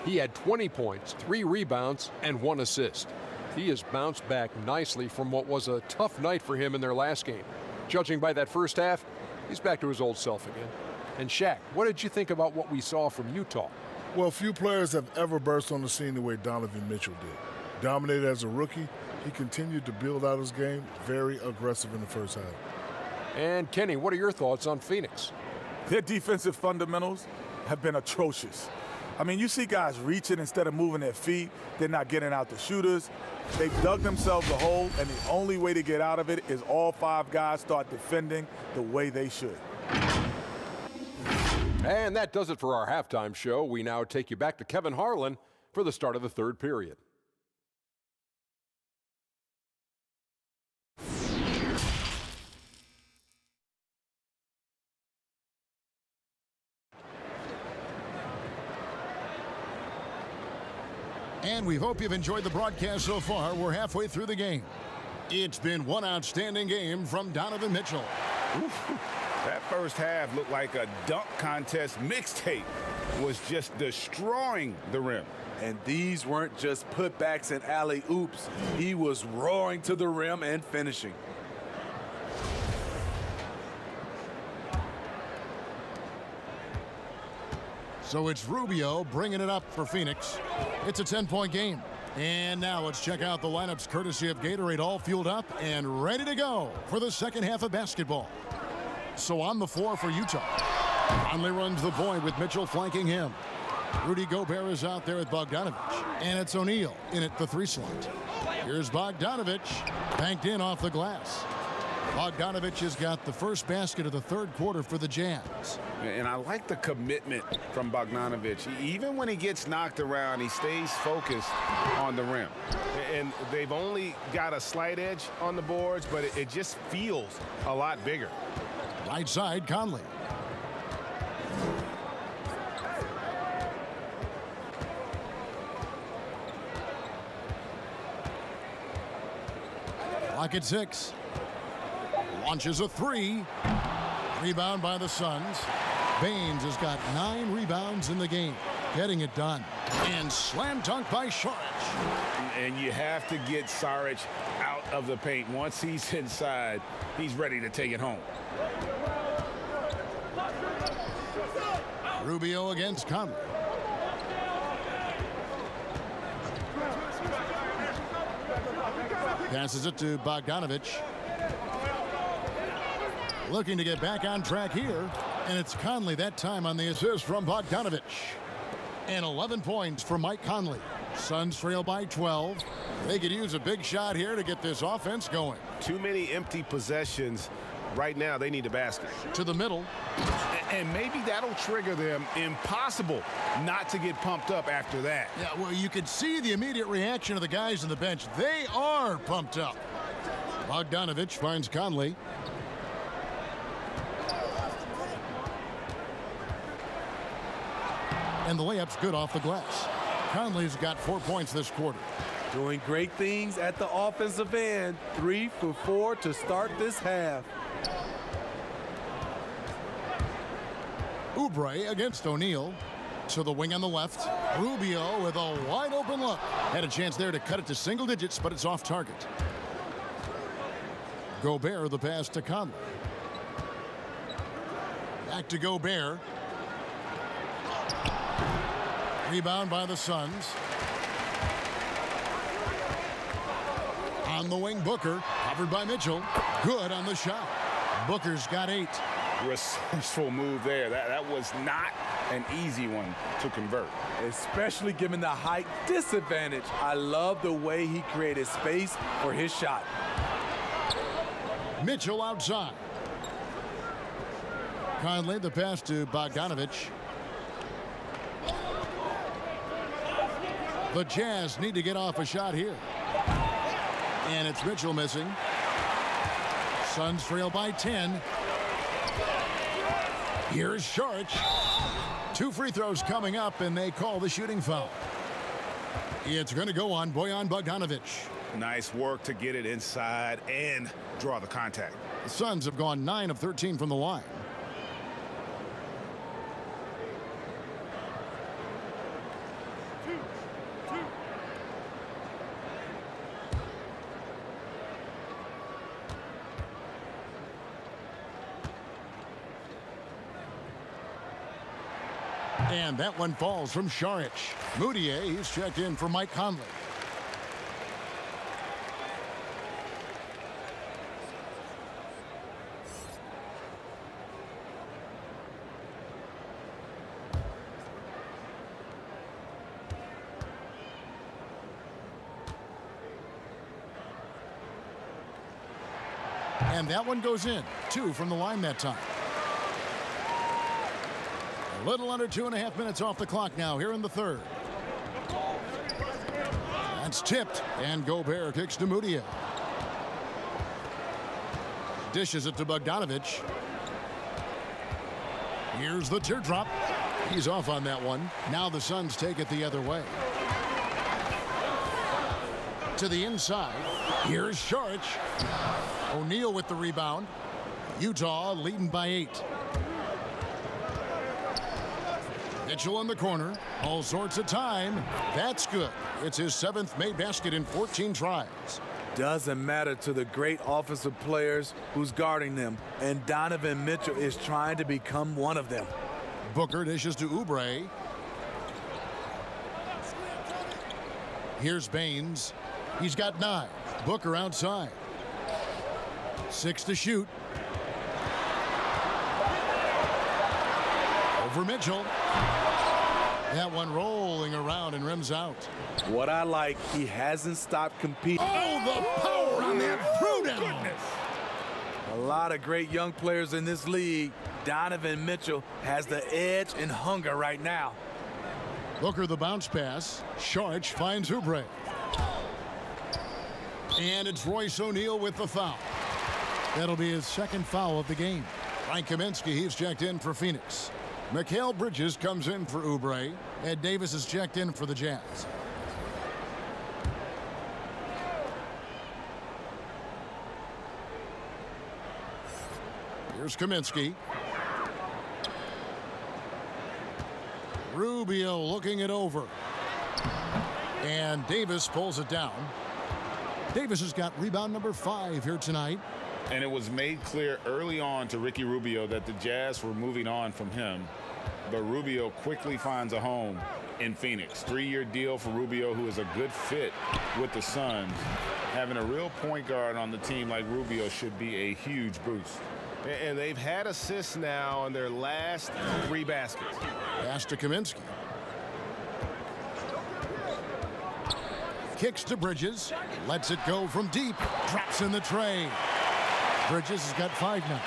He had 20 points, 3 rebounds, and 1 assist. He has bounced back nicely from what was a tough night for him in their last game. Judging by that first half, he's back to his old self again. And Shaq, what did you think about what we saw from Utah? Well, few players have ever burst on the scene the way Donovan Mitchell did. Dominated as a rookie, he continued to build out his game, very aggressive in the first half. And Kenny, what are your thoughts on Phoenix? Their defensive fundamentals have been atrocious. I mean, you see guys reaching instead of moving their feet. They're not getting out the shooters. They've dug themselves a hole, and the only way to get out of it is all 5 guys start defending the way they should. And that does it for our halftime show. We now take you back to Kevin Harlan for the start of the third period. And we hope you've enjoyed the broadcast so far. We're halfway through the game. It's been one outstanding game from Donovan Mitchell. That first half looked like a dunk contest mixtape. Was just destroying the rim. And these weren't just putbacks and alley-oops. He was roaring to the rim and finishing. So it's Rubio bringing it up for Phoenix. It's a 10-point game. And now let's check out the lineups courtesy of Gatorade, all fueled up and ready to go for the second half of basketball. So on the floor for Utah, Conley runs the point with Mitchell flanking him. Rudy Gobert is out there with Bogdanovich, and it's O'Neal in at the 3 slot. Here's Bogdanovich, banked in off the glass. Bogdanovich has got the first basket of the third quarter for the Jazz. And I like the commitment from Bogdanovich. Even when he gets knocked around, he stays focused on the rim. And they've only got a slight edge on the boards, but it just feels a lot bigger. Right side, Conley. Clock at 6. Launches a 3. Rebound by the Suns. Baines has got 9 rebounds in the game. Getting it done. And slam dunk by Saric. And you have to get Saric out of the paint. Once he's inside, he's ready to take it home. Rubio against Conley. Passes it to Bogdanovich. Looking to get back on track here. And it's Conley that time on the assist from Bogdanovich. And 11 points for Mike Conley. Suns trail by 12. They could use a big shot here to get this offense going. Too many empty possessions. Right now, they need a basket. To the middle. And maybe that'll trigger them. Impossible not to get pumped up after that. Yeah, well, you could see the immediate reaction of the guys on the bench. They are pumped up. Bogdanovich finds Conley. And the layup's good off the glass. Conley's got 4 points this quarter. Doing great things at the offensive end. 3 for 4 to start this half. Oubre against O'Neal. To the wing on the left. Rubio with a wide open look. Had a chance there to cut it to single digits, but it's off target. Gobert the pass to Conley. Back to Gobert. Rebound by the Suns. On the wing, Booker. Covered by Mitchell. Good on the shot. Booker's got 8. Resourceful move there. That was not an easy one to convert. Especially given the height disadvantage. I love the way he created space for his shot. Mitchell outside. Conley the pass to Bogdanovich. The Jazz need to get off a shot here. And it's Mitchell missing. Suns trail by 10. Here's Saric. 2 free throws coming up, and they call the shooting foul. It's going to go on Bojan Bogdanovich. Nice work to get it inside and draw the contact. The Suns have gone 9 of 13 from the line. And that one falls from Saric. Moutier, he's checked in for Mike Conley. And that one goes in. 2 from the line that time. A little under 2.5 minutes off the clock now here in the third. That's tipped, and Gobert kicks to Moutier. Dishes it to Bogdanovich. Here's the teardrop. He's off on that one. Now the Suns take it the other way. To the inside. Here's Saric. O'Neal with the rebound. Utah leading by 8. Mitchell in the corner. All sorts of time. That's good. It's his 7th made basket in 14 tries. Doesn't matter to the great offensive players who's guarding them. And Donovan Mitchell is trying to become one of them. Booker dishes to Oubre. Here's Baines. He's got 9. Booker outside. 6 to shoot. Over Mitchell. That one rolling around and rims out. What I like, he hasn't stopped competing. Oh, the power on that throwdown. A lot of great young players in this league. Donovan Mitchell has the edge and hunger right now. Booker the bounce pass. Saric finds Oubre. And it's Royce O'Neal with the foul. That'll be his 2nd foul of the game. Frank Kaminsky, he's checked in for Phoenix. Mikal Bridges comes in for Oubre. Ed Davis is checked in for the Jazz. Here's Kaminsky. Rubio looking it over. And Davis pulls it down. Davis has got rebound number 5 here tonight. And it was made clear early on to Ricky Rubio that the Jazz were moving on from him. But Rubio quickly finds a home in Phoenix. 3-year deal for Rubio, who is a good fit with the Suns. Having a real point guard on the team like Rubio should be a huge boost. And they've had assists now on their last 3 baskets. Pass to Kaminsky. Kicks to Bridges. Lets it go from deep. Drops in the tray. Bridges has got 5 now.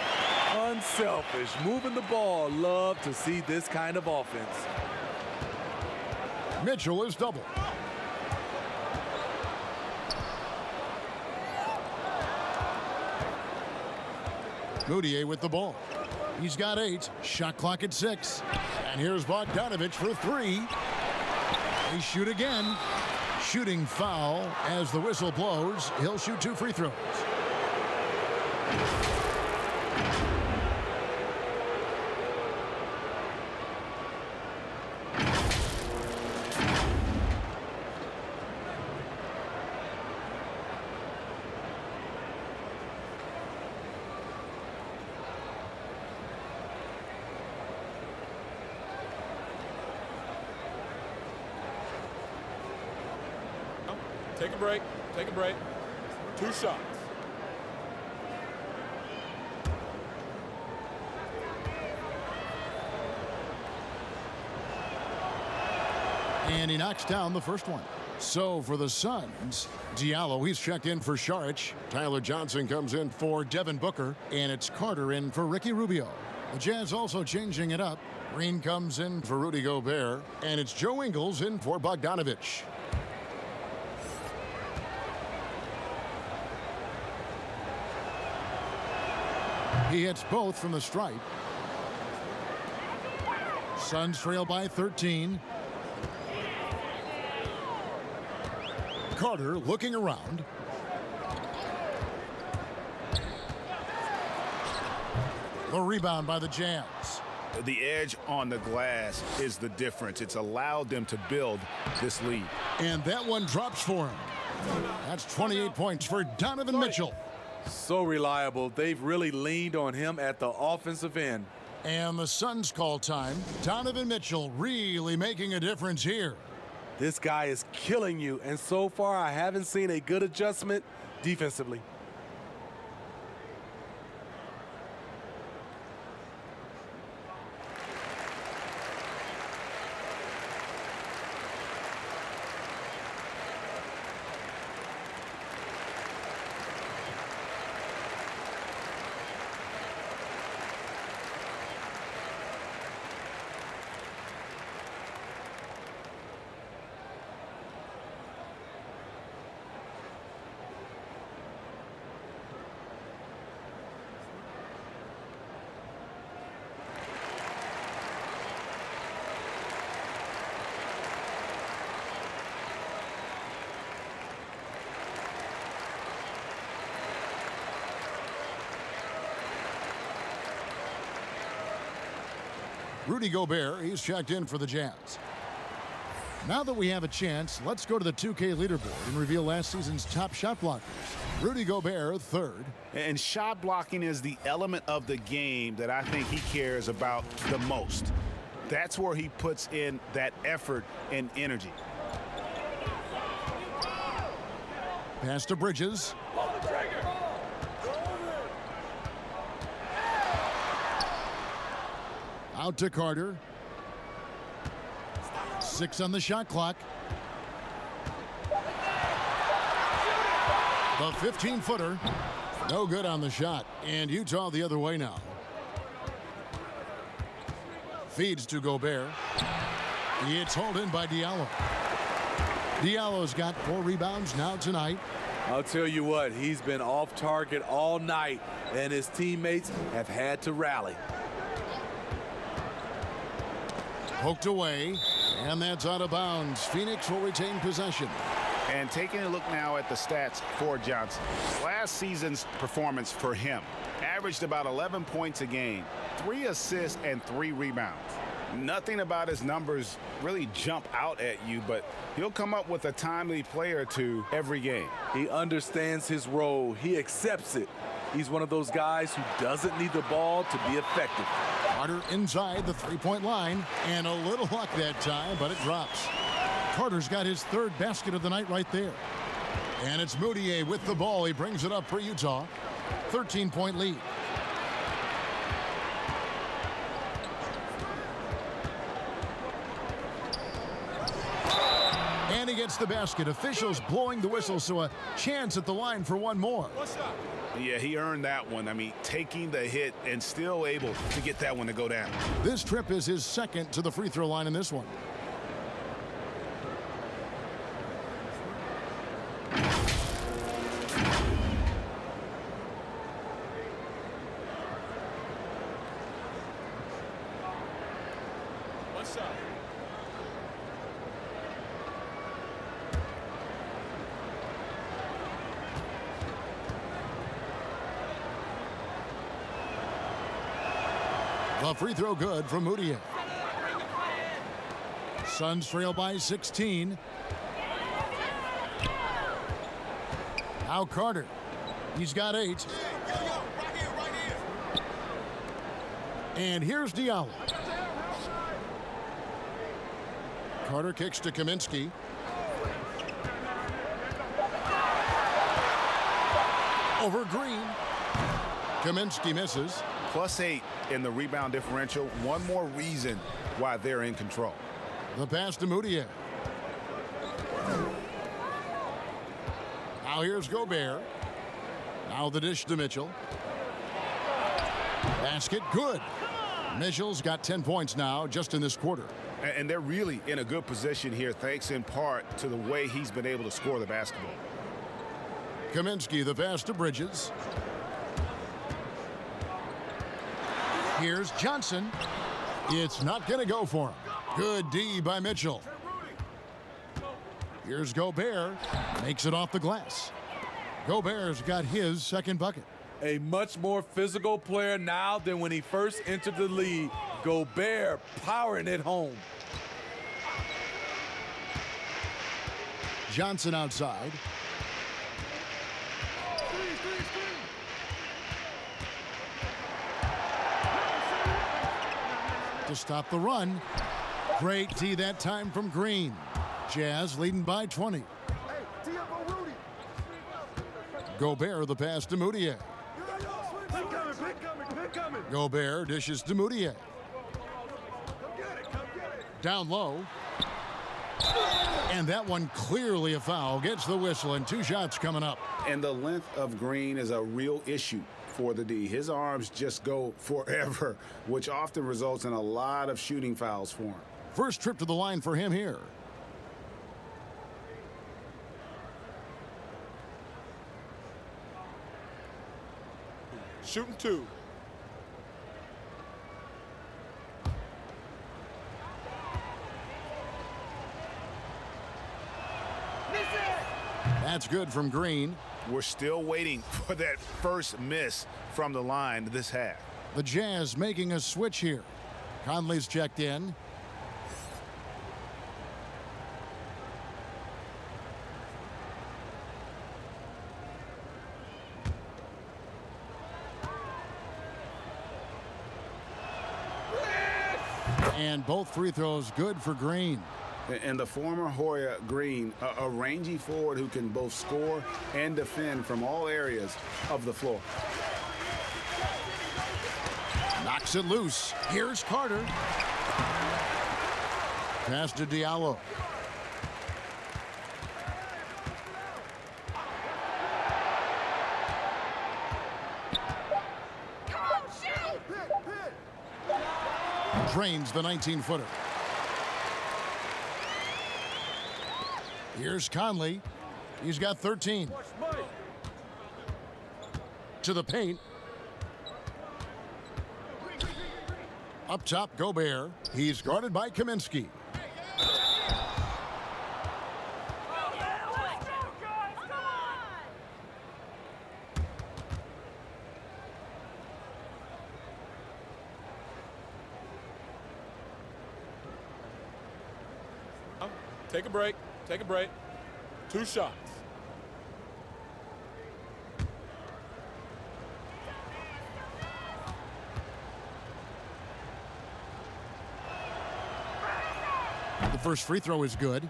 Unselfish, moving the ball. Love to see this kind of offense. Mitchell is double. Moutier with the ball. He's got 8. Shot clock at 6. And here's Bogdanovich for 3. They shoot again. Shooting foul as the whistle blows. He'll shoot 2 free throws. Take a break. Take a break. 2 shots. And he knocks down the first one. So for the Suns, Diallo, he's checked in for Saric. Tyler Johnson comes in for Devin Booker. And it's Carter in for Ricky Rubio. The Jazz also changing it up. Green comes in for Rudy Gobert. And it's Joe Ingles in for Bogdanovich. He hits both from the stripe. Suns trail by 13. Carter looking around. The rebound by the Jazz. The edge on the glass is the difference. It's allowed them to build this lead. And that one drops for him. That's 28 points for Donovan Mitchell. So reliable. They've really leaned on him at the offensive end. And the Suns call time. Donovan Mitchell really making a difference here. This guy is killing you, and so far I haven't seen a good adjustment defensively. Rudy Gobert, he's checked in for the Jazz. Now that we have a chance, let's go to the 2K leaderboard and reveal last season's top shot blockers. Rudy Gobert, third. And shot blocking is the element of the game that I think he cares about the most. That's where he puts in that effort and energy. Pass to Bridges. Out to Carter. 6 on the shot clock. The 15-footer. No good on the shot. And Utah the other way now. Feeds to Gobert. It's hauled in by Diallo. Diallo's got 4 rebounds now tonight. I'll tell you what, he's been off target all night, and his teammates have had to rally. Poked away, and that's out of bounds. Phoenix will retain possession. And taking a look now at the stats for Johnson. Last season's performance for him averaged about 11 points a game, 3 assists and 3 rebounds. Nothing about his numbers really jump out at you, but he'll come up with a timely play or two every game. He understands his role. He accepts it. He's one of those guys who doesn't need the ball to be effective. Carter inside the three-point line, and a little luck that time, but it drops. Carter's got his 3rd basket of the night right there. And it's Moutier with the ball. He brings it up for Utah. 13-point lead. And he gets the basket. Officials blowing the whistle, so a chance at the line for one more. Yeah, he earned that one. I mean, taking the hit and still able to get that one to go down. This trip is his 2nd to the free throw line in this one. One shot. The free throw good from Moutier. Suns trail by 16. Now Carter. He's got 8. And here's Diallo. Carter kicks to Kaminsky. over Green. Kaminsky misses. +8 in the rebound differential. One more reason why they're in control. The pass to Moutier. Now here's Gobert. Now the dish to Mitchell. Basket good. Mitchell's got 10 points now just in this quarter. And they're really in a good position here, thanks in part to the way he's been able to score the basketball. Kaminsky, the pass to Bridges. Here's Johnson. It's not going to go for him. Good D by Mitchell. Here's Gobert. Makes it off the glass. Gobert's got his second bucket. A much more physical player now than when he first entered the league. Gobert powering it home. Johnson outside. To stop the run. Great D that time from Green. Jazz leading by 20. Gobert, the pass to Moutier. Gobert dishes to Moutier. Down low. And that one clearly a foul. Gets the whistle and 2 shots coming up. And the length of Green is a real issue for the D. His arms just go forever, which often results in a lot of shooting fouls for him. First trip to the line for him here. Shooting 2. That's good from Green. We're still waiting for that first miss from the line this half. The Jazz making a switch here. Conley's checked in. And both free throws good for Green. And the former Hoya Green, a rangy forward who can both score and defend from all areas of the floor. Knocks it loose. Here's Carter. Pass to Diallo. Drains the 19-footer. Here's Conley. He's got 13. To the paint. Up top, Gobert. He's guarded by Kaminsky. Take a break. Take a break. 2 shots. The first free throw is good.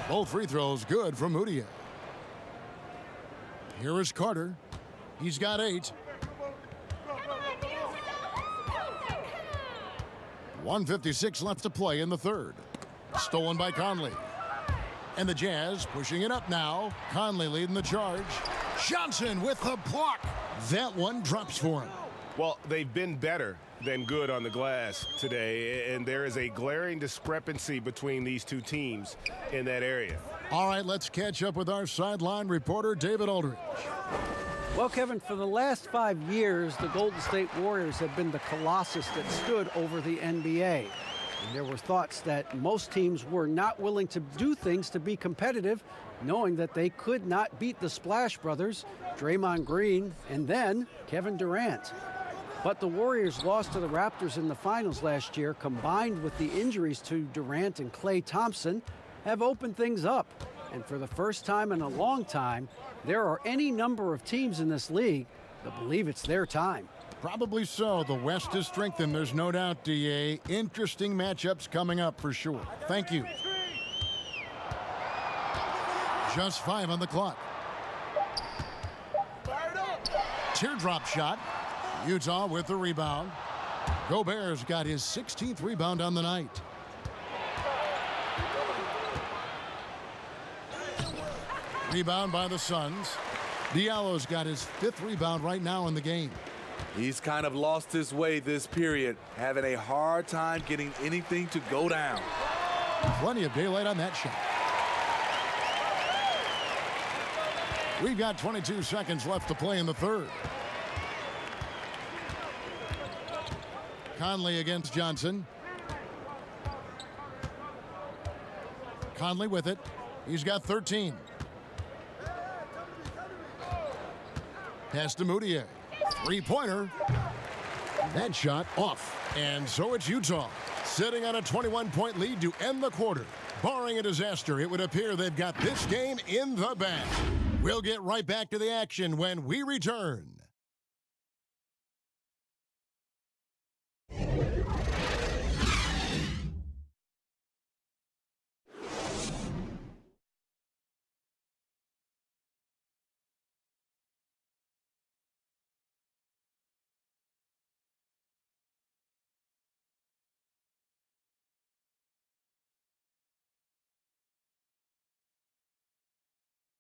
Both free throws good from Moutier. Here is Carter. He's got 8. 1:56 left to play in the third. Stolen by Conley. And the Jazz pushing it up now. Conley leading the charge. Johnson with the block. That one drops for him. Well, they've been better than good on the glass today, and there is a glaring discrepancy between these two teams in that area. All right, let's catch up with our sideline reporter, David Aldridge. Well, Kevin, for the last 5 years, the Golden State Warriors have been the colossus that stood over the NBA. And there were thoughts that most teams were not willing to do things to be competitive, knowing that they could not beat the Splash Brothers, Draymond Green, and then Kevin Durant. But the Warriors lost to the Raptors in the finals last year, combined with the injuries to Durant and Klay Thompson, have opened things up. And for the first time in a long time, there are any number of teams in this league that believe it's their time. Probably so. The West is strengthened. There's no doubt, DA. Interesting matchups coming up for sure. Thank you. Just 5 on the clock. Teardrop shot. Utah with the rebound. Gobert's got his 16th rebound on the night. Rebound by the Suns. Diallo's got his 5th rebound right now in the game. He's kind of lost his way this period, having a hard time getting anything to go down. Plenty of daylight on that shot. We've got 22 seconds left to play in the third. Conley against Johnson. Conley with it. He's got 13. Pass to Moutier. Three-pointer. That shot off. And so it's Utah sitting on a 21-point lead to end the quarter. Barring a disaster, it would appear they've got this game in the bag. We'll get right back to the action when we return.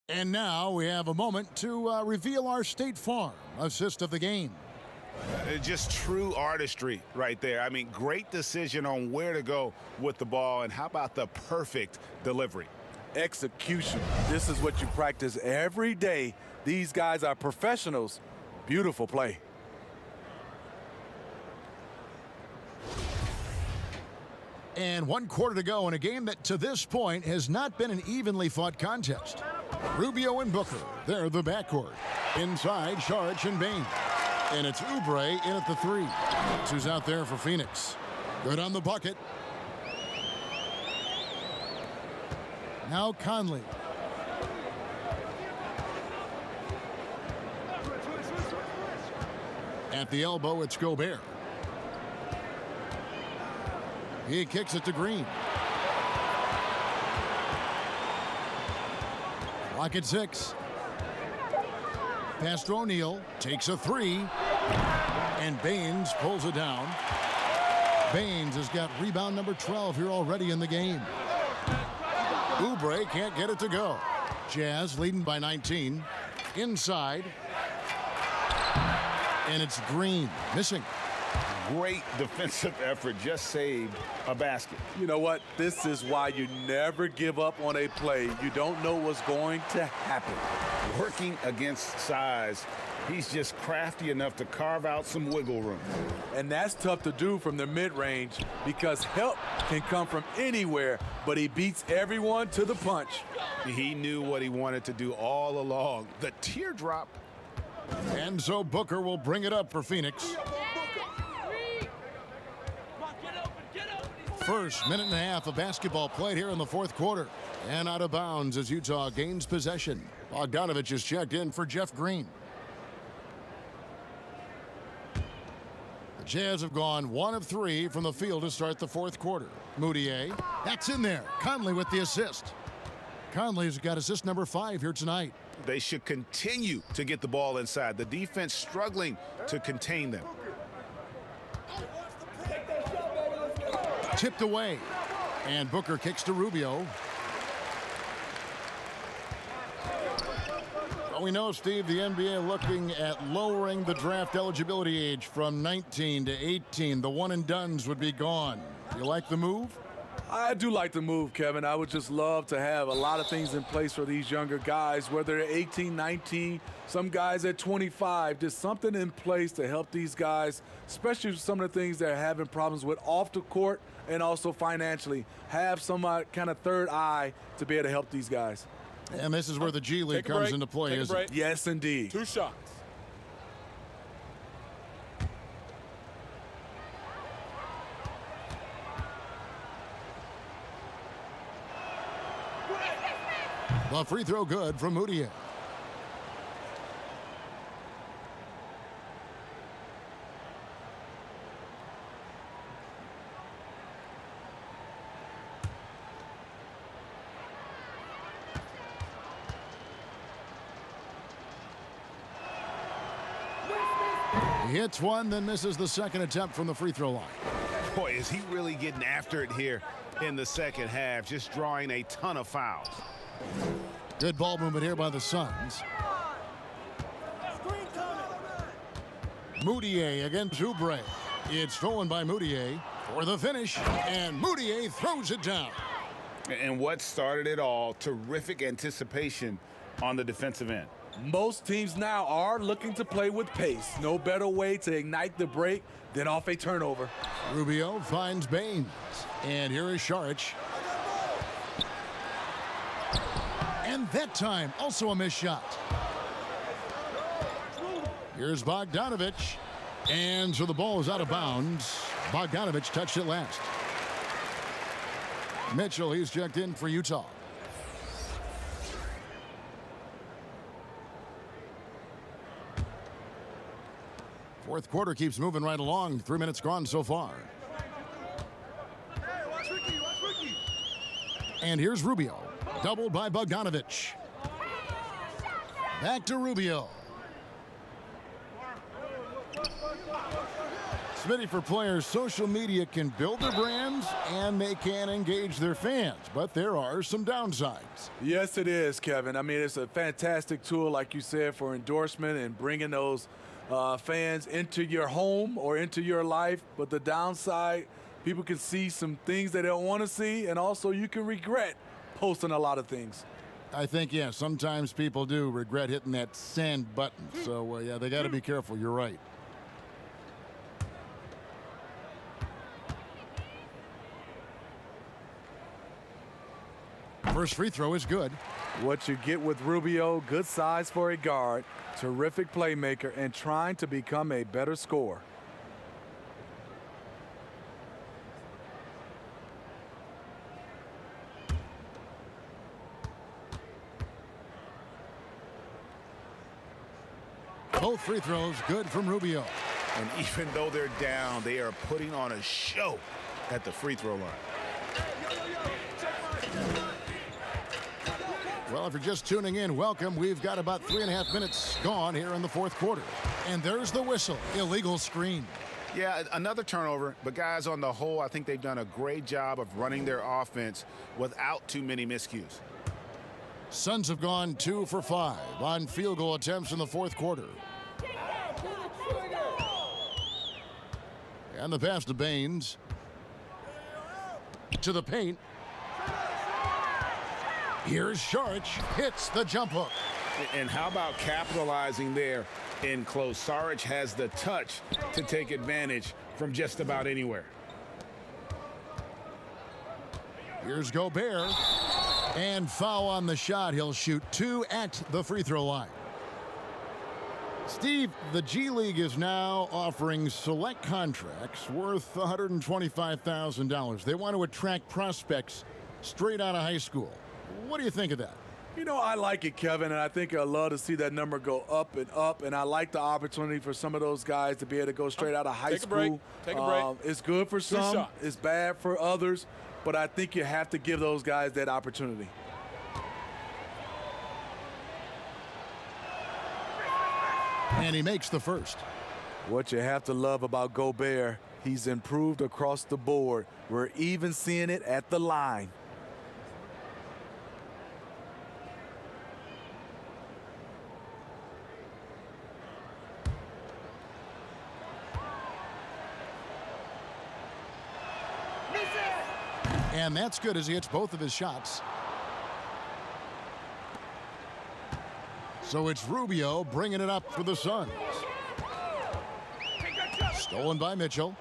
And now we have a moment to reveal our State Farm assist of the game. Just true artistry right there. I mean, great decision on where to go with the ball, and how about the perfect delivery? Execution. This is what you practice every day. These guys are professionals. Beautiful play. And 1 quarter to go in a game that to this point has not been an evenly fought contest. Rubio and Booker, they're the backcourt. Inside, Saric and Bain. And it's Oubre in at the 3. That's who's out there for Phoenix. Good on the bucket. Now Conley. At the elbow, it's Gobert. He kicks it to Green. Clock at 6. Pass to O'Neal. Takes a 3. And Baines pulls it down. Baines has got rebound number 12 here already in the game. Oubre can't get it to go. Jazz leading by 19. Inside. And it's Green missing. Great defensive effort, just saved a basket. You know what? This is why you never give up on a play. You don't know what's going to happen. Working against size, he's just crafty enough to carve out some wiggle room. And that's tough to do from the mid-range because help can come from anywhere, but he beats everyone to the punch. He knew what he wanted to do all along. The teardrop. And so Booker will bring it up for Phoenix. First minute and a half of basketball played here in the fourth quarter. And out of bounds as Utah gains possession. Bogdanovich is checked in for Jeff Green. The Jazz have gone 1 of 3 from the field to start the fourth quarter. Moutier, that's in there. Conley with the assist. Conley's got assist number 5 here tonight. They should continue to get the ball inside. The defense struggling to contain them. Tipped away. And Booker kicks to Rubio. Well, we know, Steve, the NBA looking at lowering the draft eligibility age from 19 to 18. The one-and-dones would be gone. You like the move? I do like the move, Kevin. I would just love to have a lot of things in place for these younger guys, whether they're 18, 19, some guys at 25. Just something in place to help these guys, especially some of the things they're having problems with off the court and also financially. Have some kind of third eye to be able to help these guys. And this is where the G League comes into play, isn't it? Yes, indeed. 2 shots. The free throw good from Moutier. He hits one, then misses the second attempt from the free throw line. Boy, is he really getting after it here in the second half, just drawing a ton of fouls. Good ball movement here by the Suns. Moutier against Oubre. It's stolen by Moutier for the finish, and Moutier throws it down. And what started it all, terrific anticipation on the defensive end. Most teams now are looking to play with pace. No better way to ignite the break than off a turnover. Rubio finds Baines. And here is Saric. And that time, also a missed shot. Here's Bogdanovic. And so the ball is out of bounds. Bogdanovic touched it last. Mitchell, he's checked in for Utah. Fourth quarter keeps moving right along. 3 minutes gone so far. And here's Rubio. Doubled by Bogdanovic. Back to Rubio. Smitty, for players, social media can build their brands and they can engage their fans, but there are some downsides. Yes, it is, Kevin. I mean, it's a fantastic tool, like you said, for endorsement and bringing those fans into your home or into your life. But the downside, people can see some things they don't want to see, and also you can regret posting a lot of things. I think, yeah, sometimes people do regret hitting that send button. So, yeah, they got to be careful. You're right. First free throw is good. What you get with Rubio, good size for a guard, terrific playmaker, and trying to become a better scorer. Both free throws good from Rubio. And even though they're down, they are putting on a show at the free throw line. Well, if you're just tuning in, welcome. We've got about 3.5 minutes gone here in the fourth quarter. And there's the whistle. Illegal screen. Yeah, another turnover. But guys, on the whole, I think they've done a great job of running their offense without too many miscues. Suns have gone 2 for 5 on field goal attempts in the fourth quarter. And the pass to Baines. To the paint. Here's Saric, hits the jump hook. And how about capitalizing there in close? Saric has the touch to take advantage from just about anywhere. Here's Gobert. And foul on the shot. He'll shoot 2 at the free throw line. Steve, the G League is now offering select contracts worth $125,000. They want to attract prospects straight out of high school. What do you think of that? You know, I like it, Kevin, and I think I'd love to see that number go up and up, and I like the opportunity for some of those guys to be able to go straight out of high school. Take a break. It's good for some. It's bad for others, but I think you have to give those guys that opportunity. And he makes the first. What you have to love about Gobert, he's improved across the board. We're even seeing it at the line. And that's good as he hits both of his shots. So it's Rubio bringing it up for the Suns. Stolen by Mitchell.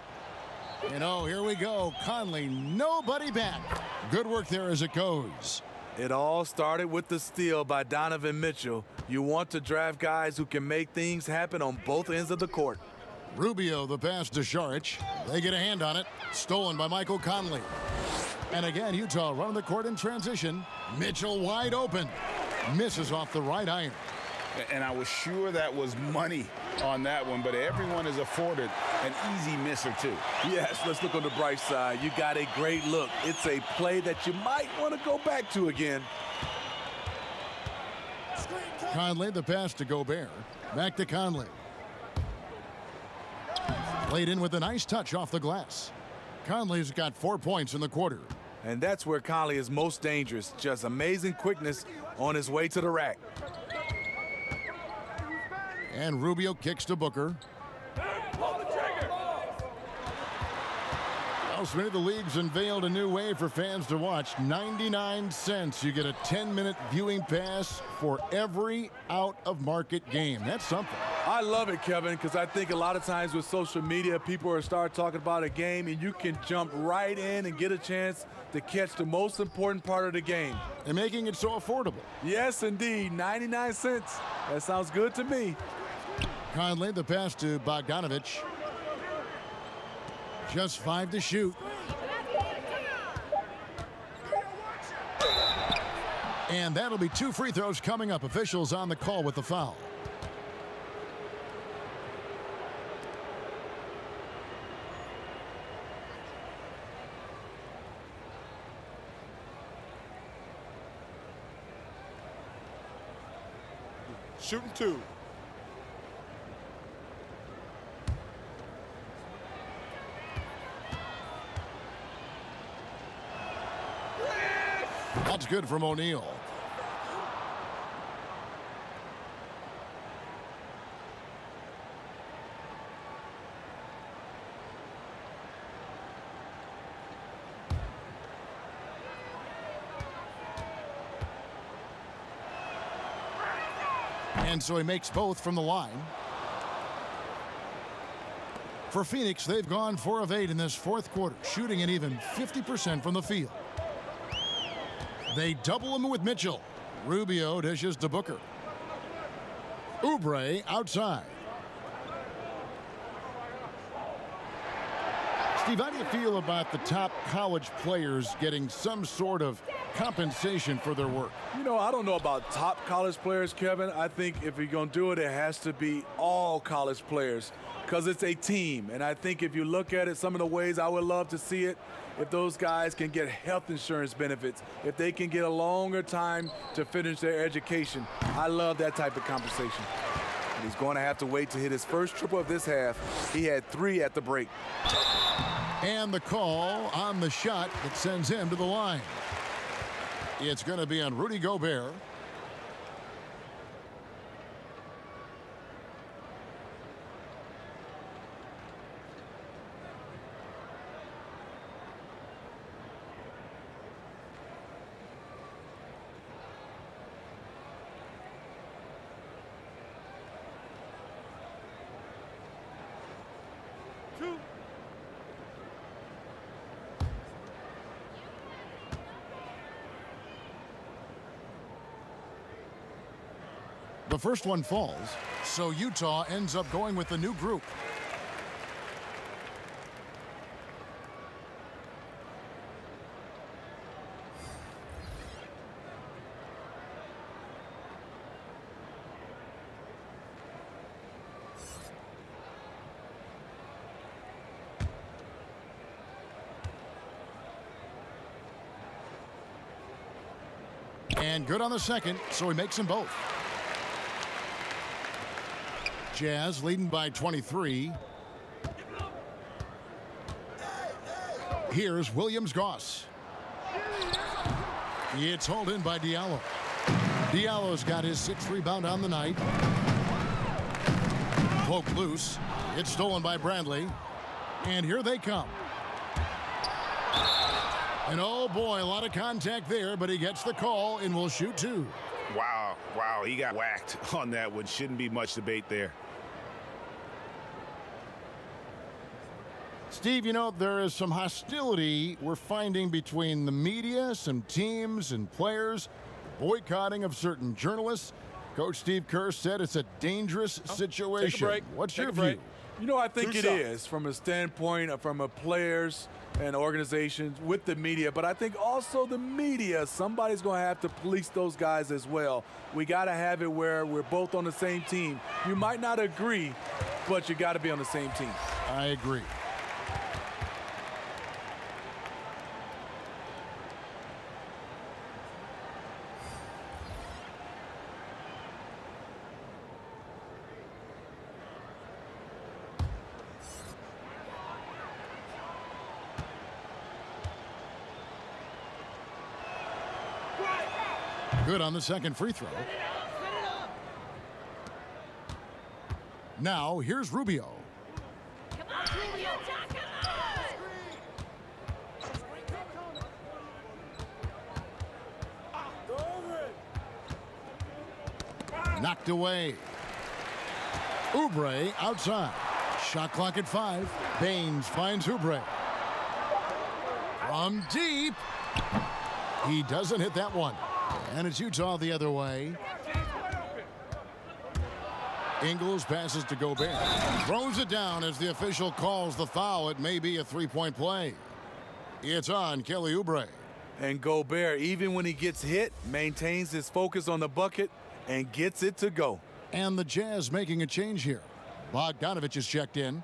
And oh, here we go. Conley, nobody back. Good work there as it goes. It all started with the steal by Donovan Mitchell. You want to draft guys who can make things happen on both ends of the court. Rubio, the pass to Saric. They get a hand on it. Stolen by Michael Conley. And again, Utah running the court in transition. Mitchell wide open. Misses off the right iron. And I was sure that was money on that one, but everyone is afforded an easy miss or two. Yes, let's look on the bright side. You got a great look. It's a play that you might want to go back to again. Conley, the pass to Gobert. Back to Conley. Played in with a nice touch off the glass. Conley's got 4 points in the quarter. And that's where Conley is most dangerous. Just amazing quickness on his way to the rack. And Rubio kicks to Booker. Elsewhere, the league's unveiled a new way for fans to watch. 99 cents. You get a 10-minute viewing pass for every out-of-market game. That's something. I love it, Kevin, because I think a lot of times with social media, people are start talking about a game, and you can jump right in and get a chance to catch the most important part of the game. And making it so affordable. Yes, indeed. 99 cents. That sounds good to me. Conley, the pass to Bogdanovich. Just 5 to shoot. And that'll be 2 free throws coming up. Officials on the call with the foul. Shooting 2. That's good from O'Neal. And so he makes both from the line. For Phoenix, they've gone 4 of 8 in this fourth quarter, shooting an even 50% from the field. They double him with Mitchell. Rubio dishes to Booker. Oubre outside. Steve, how do you feel about the top college players getting some sort of compensation for their work? You know, I don't know about top college players, Kevin. I think if you're going to do it, it has to be all college players because it's a team. And I think if you look at it, some of the ways I would love to see it, if those guys can get health insurance benefits, if they can get a longer time to finish their education. I love that type of compensation. And he's going to have to wait to hit his first triple of this half. He had 3 at the break. And the call on the shot that sends him to the line. It's going to be on Rudy Gobert. The first one falls, so Utah ends up going with the new group. And good on the second, so he makes them both. Jazz leading by 23. Here's Williams-Goss. It's hauled in by Diallo. Diallo's got his 6th rebound on the night. Poked loose. It's stolen by Bradley. And here they come. And oh boy, a lot of contact there, but he gets the call and will shoot 2. Wow, he got whacked on that one. Shouldn't be much debate there. Steve, you know, there is some hostility we're finding between the media, some teams and players, boycotting of certain journalists. Coach Steve Kerr said it's a dangerous situation. Take a break. What's Take your a break. view? You know, I think it is from a standpoint of from a players and organizations with the media, but I think also the media, somebody's going to have to police those guys as well. We got to have it where we're both on the same team. You might not agree, but you got to be on the same team. I agree. Good on the second free throw. Now, here's Rubio. Knocked away. Oubre outside. Shot clock at 5. Baines finds Oubre. From deep. He doesn't hit that one. And it's Utah the other way. Ingles passes to Gobert. Throws it down as the official calls the foul. It may be a three-point play. It's on Kelly Oubre. And Gobert, even when he gets hit, maintains his focus on the bucket and gets it to go. And the Jazz making a change here. Bogdanovich is checked in.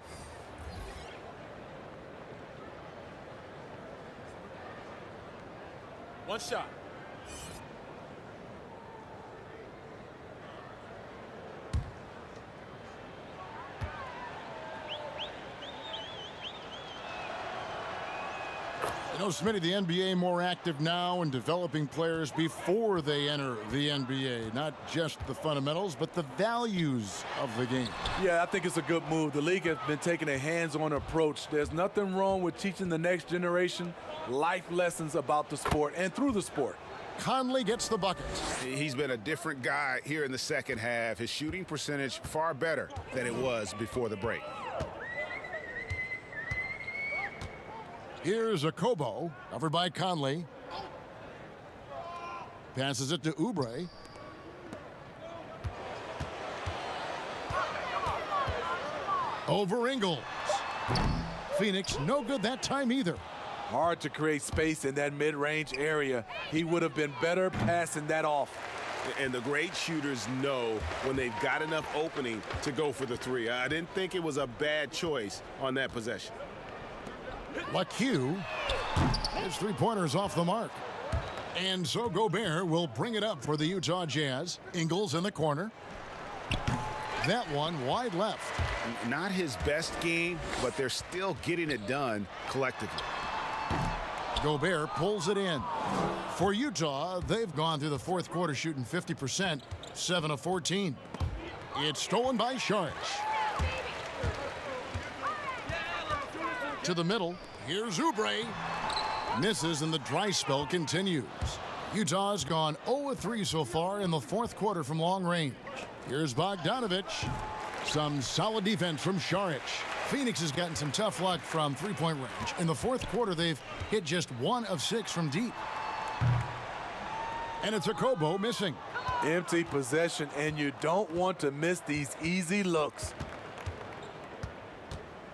One shot. You know, Smitty, the NBA more active now in developing players before they enter the NBA. Not just the fundamentals, but the values of the game. Yeah, I think it's a good move. The league has been taking a hands-on approach. There's nothing wrong with teaching the next generation life lessons about the sport and through the sport. Conley gets the bucket. He's been a different guy here in the second half. His shooting percentage far better than it was before the break. Here's a Kobo, covered by Conley. Passes it to Oubre. Over Ingles. Phoenix, no good that time either. Hard to create space in that mid-range area. He would have been better passing that off. And the great shooters know when they've got enough opening to go for the three. I didn't think it was a bad choice on that possession. LaQ, his three-pointers off the mark. And so Gobert will bring it up for the Utah Jazz. Ingles in the corner. That one wide left. Not his best game, but they're still getting it done collectively. Gobert pulls it in. For Utah, they've gone through the fourth quarter shooting 50%, 7 of 14. It's stolen by Saric. To the middle, here's Oubre. Misses and the dry spell continues. Utah's gone 0-3 so far in the fourth quarter from long range. Here's Bogdanovich. Some solid defense from Saric. Phoenix has gotten some tough luck from three-point range. In the fourth quarter, they've hit just 1 of 6 from deep. And it's a Kobo missing. Empty possession, and you don't want to miss these easy looks.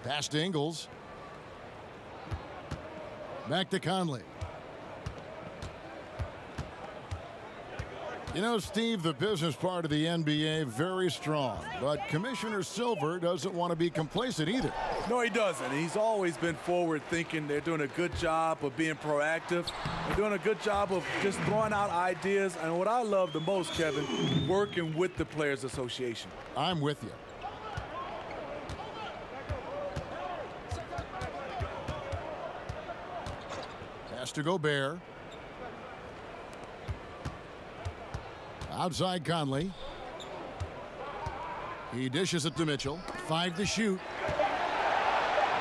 Pass to Ingles. Back to Conley. You know, Steve, the business part of the NBA, very strong. But Commissioner Silver doesn't want to be complacent either. No, he doesn't. He's always been forward thinking. They're doing a good job of being proactive. They're doing a good job of just throwing out ideas. And what I love the most, Kevin, working with the Players Association. I'm with you. Pass to Gobert. Outside Conley. He dishes it to Mitchell. 5 to shoot.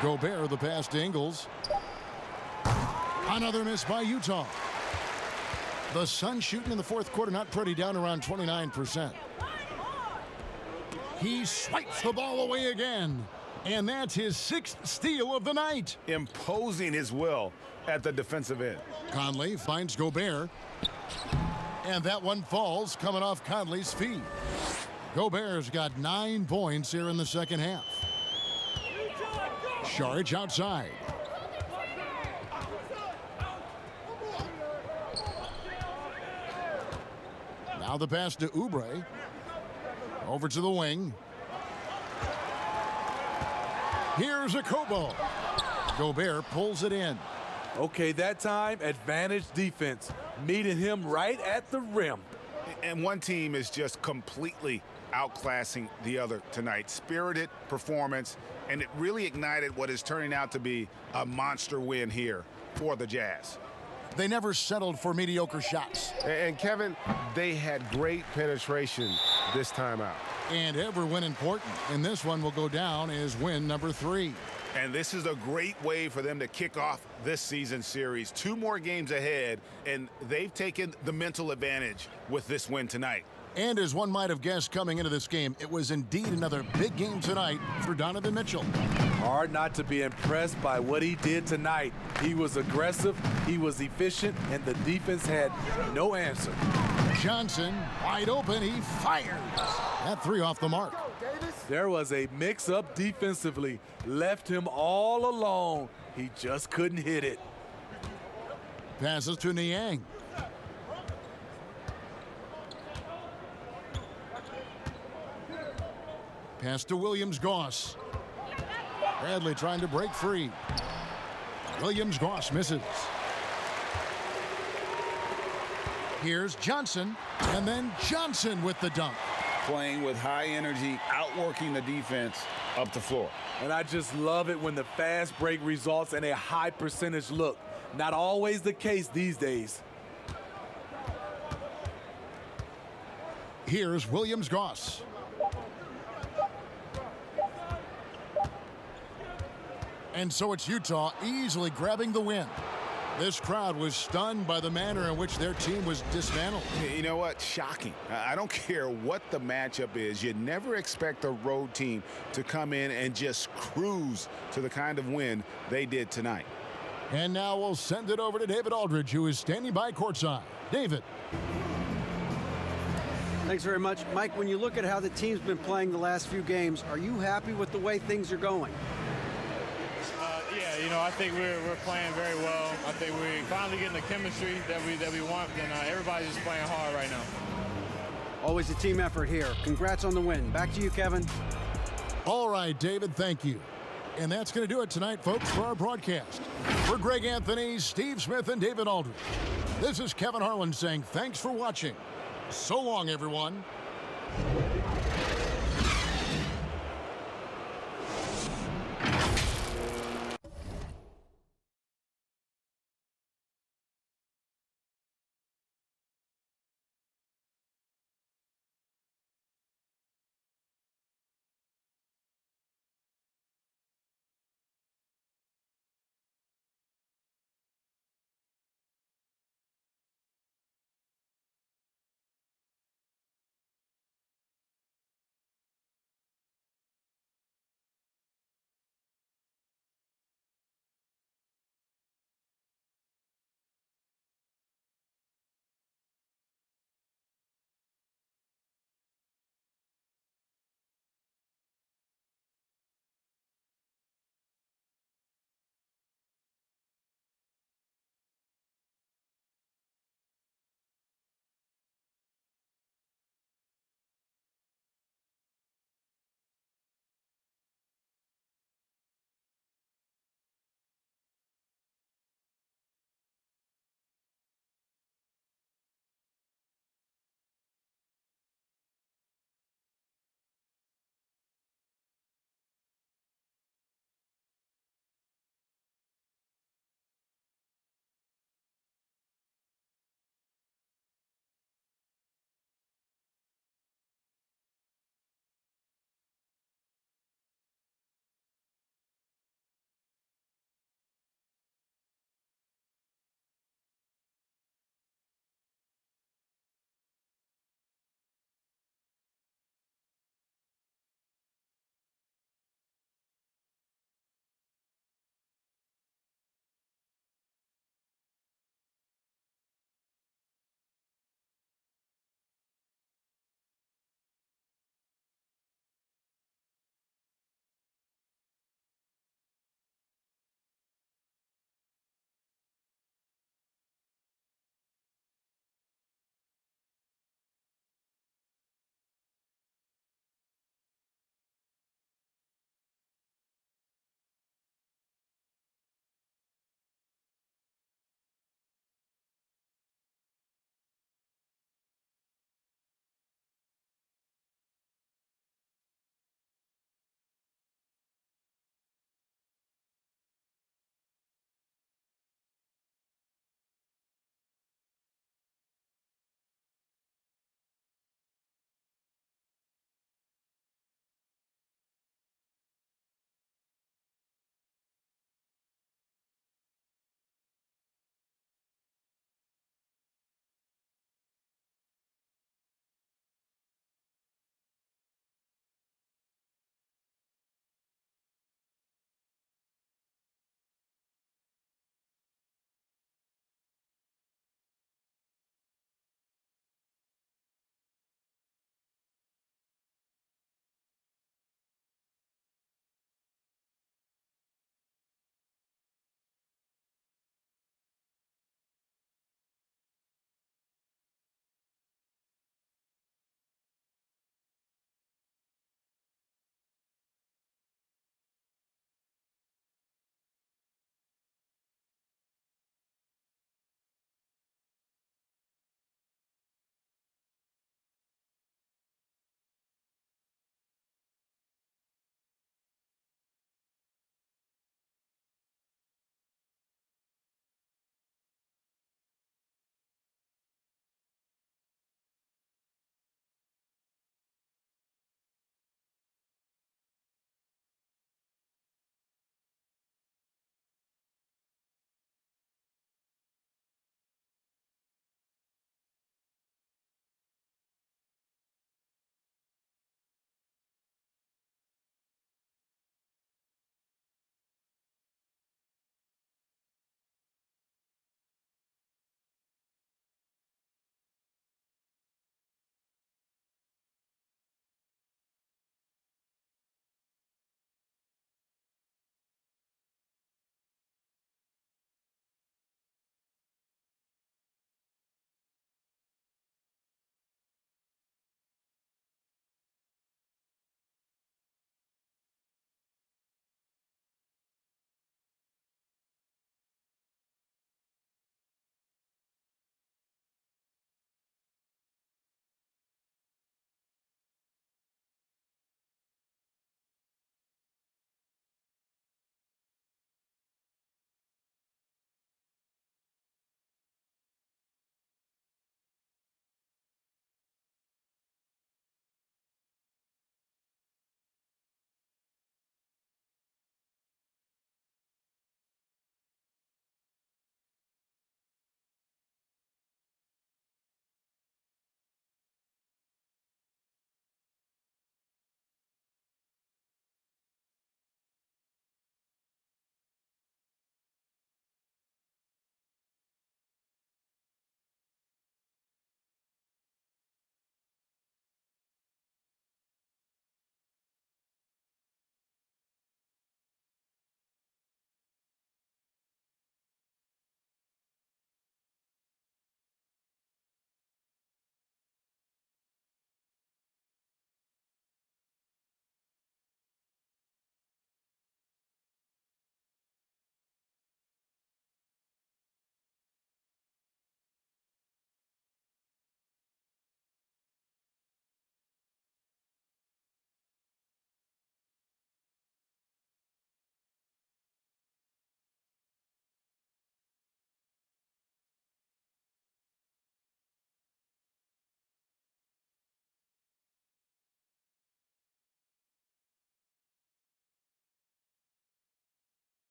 Gobert the pass to Ingles. Another miss by Utah. The Suns shooting in the fourth quarter not pretty, down around 29%. He swipes the ball away again. And that's his 6th steal of the night. Imposing his will at the defensive end. Conley finds Gobert. And that one falls, coming off Conley's feet. Gobert's got 9 points here in the second half. Saric outside. Now the pass to Oubre. Over to the wing. Here's a Kobo. Gobert pulls it in. Okay, that time, advantage defense. Meeting him right at the rim. And one team is just completely outclassing the other tonight. Spirited performance, and it really ignited what is turning out to be a monster win here for the Jazz. They never settled for mediocre shots. And Kevin, they had great penetration this time out. And every win important. And this one will go down as win number 3. And this is a great way for them to kick off this season series. 2 more games ahead, and they've taken the mental advantage with this win tonight. And as one might have guessed coming into this game, it was indeed another big game tonight for Donovan Mitchell. Hard not to be impressed by what he did tonight. He was aggressive, he was efficient, and the defense had no answer. Johnson, wide open, he fires. That 3 off the mark. There was a mix-up defensively. Left him all alone. He just couldn't hit it. Passes to Niang. Pass to Williams-Goss. Bradley trying to break free. Williams-Goss misses. Here's Johnson, and then Johnson with the dunk. Playing with high energy, outworking the defense up the floor. And I just love it when the fast break results in a high percentage look. Not always the case these days. Here's Williams-Goss. And so it's Utah easily grabbing the win. This crowd was stunned by the manner in which their team was dismantled. You know what? Shocking. I don't care what the matchup is. You never expect a road team to come in and just cruise to the kind of win they did tonight. And now we'll send it over to David Aldridge, who is standing by courtside. David. Thanks very much. Mike, when you look at how the team's been playing the last few games, are you happy with the way things are going? Yeah, you know, I think we're playing very well. I think we're finally getting the chemistry that we want, and everybody's just playing hard right now. Always a team effort here. Congrats on the win. Back to you, Kevin. All right, David, thank you. And that's going to do it tonight, folks, for our broadcast. For Greg Anthony, Steve Smith, and David Aldridge, this is Kevin Harlan saying thanks for watching. So long, everyone.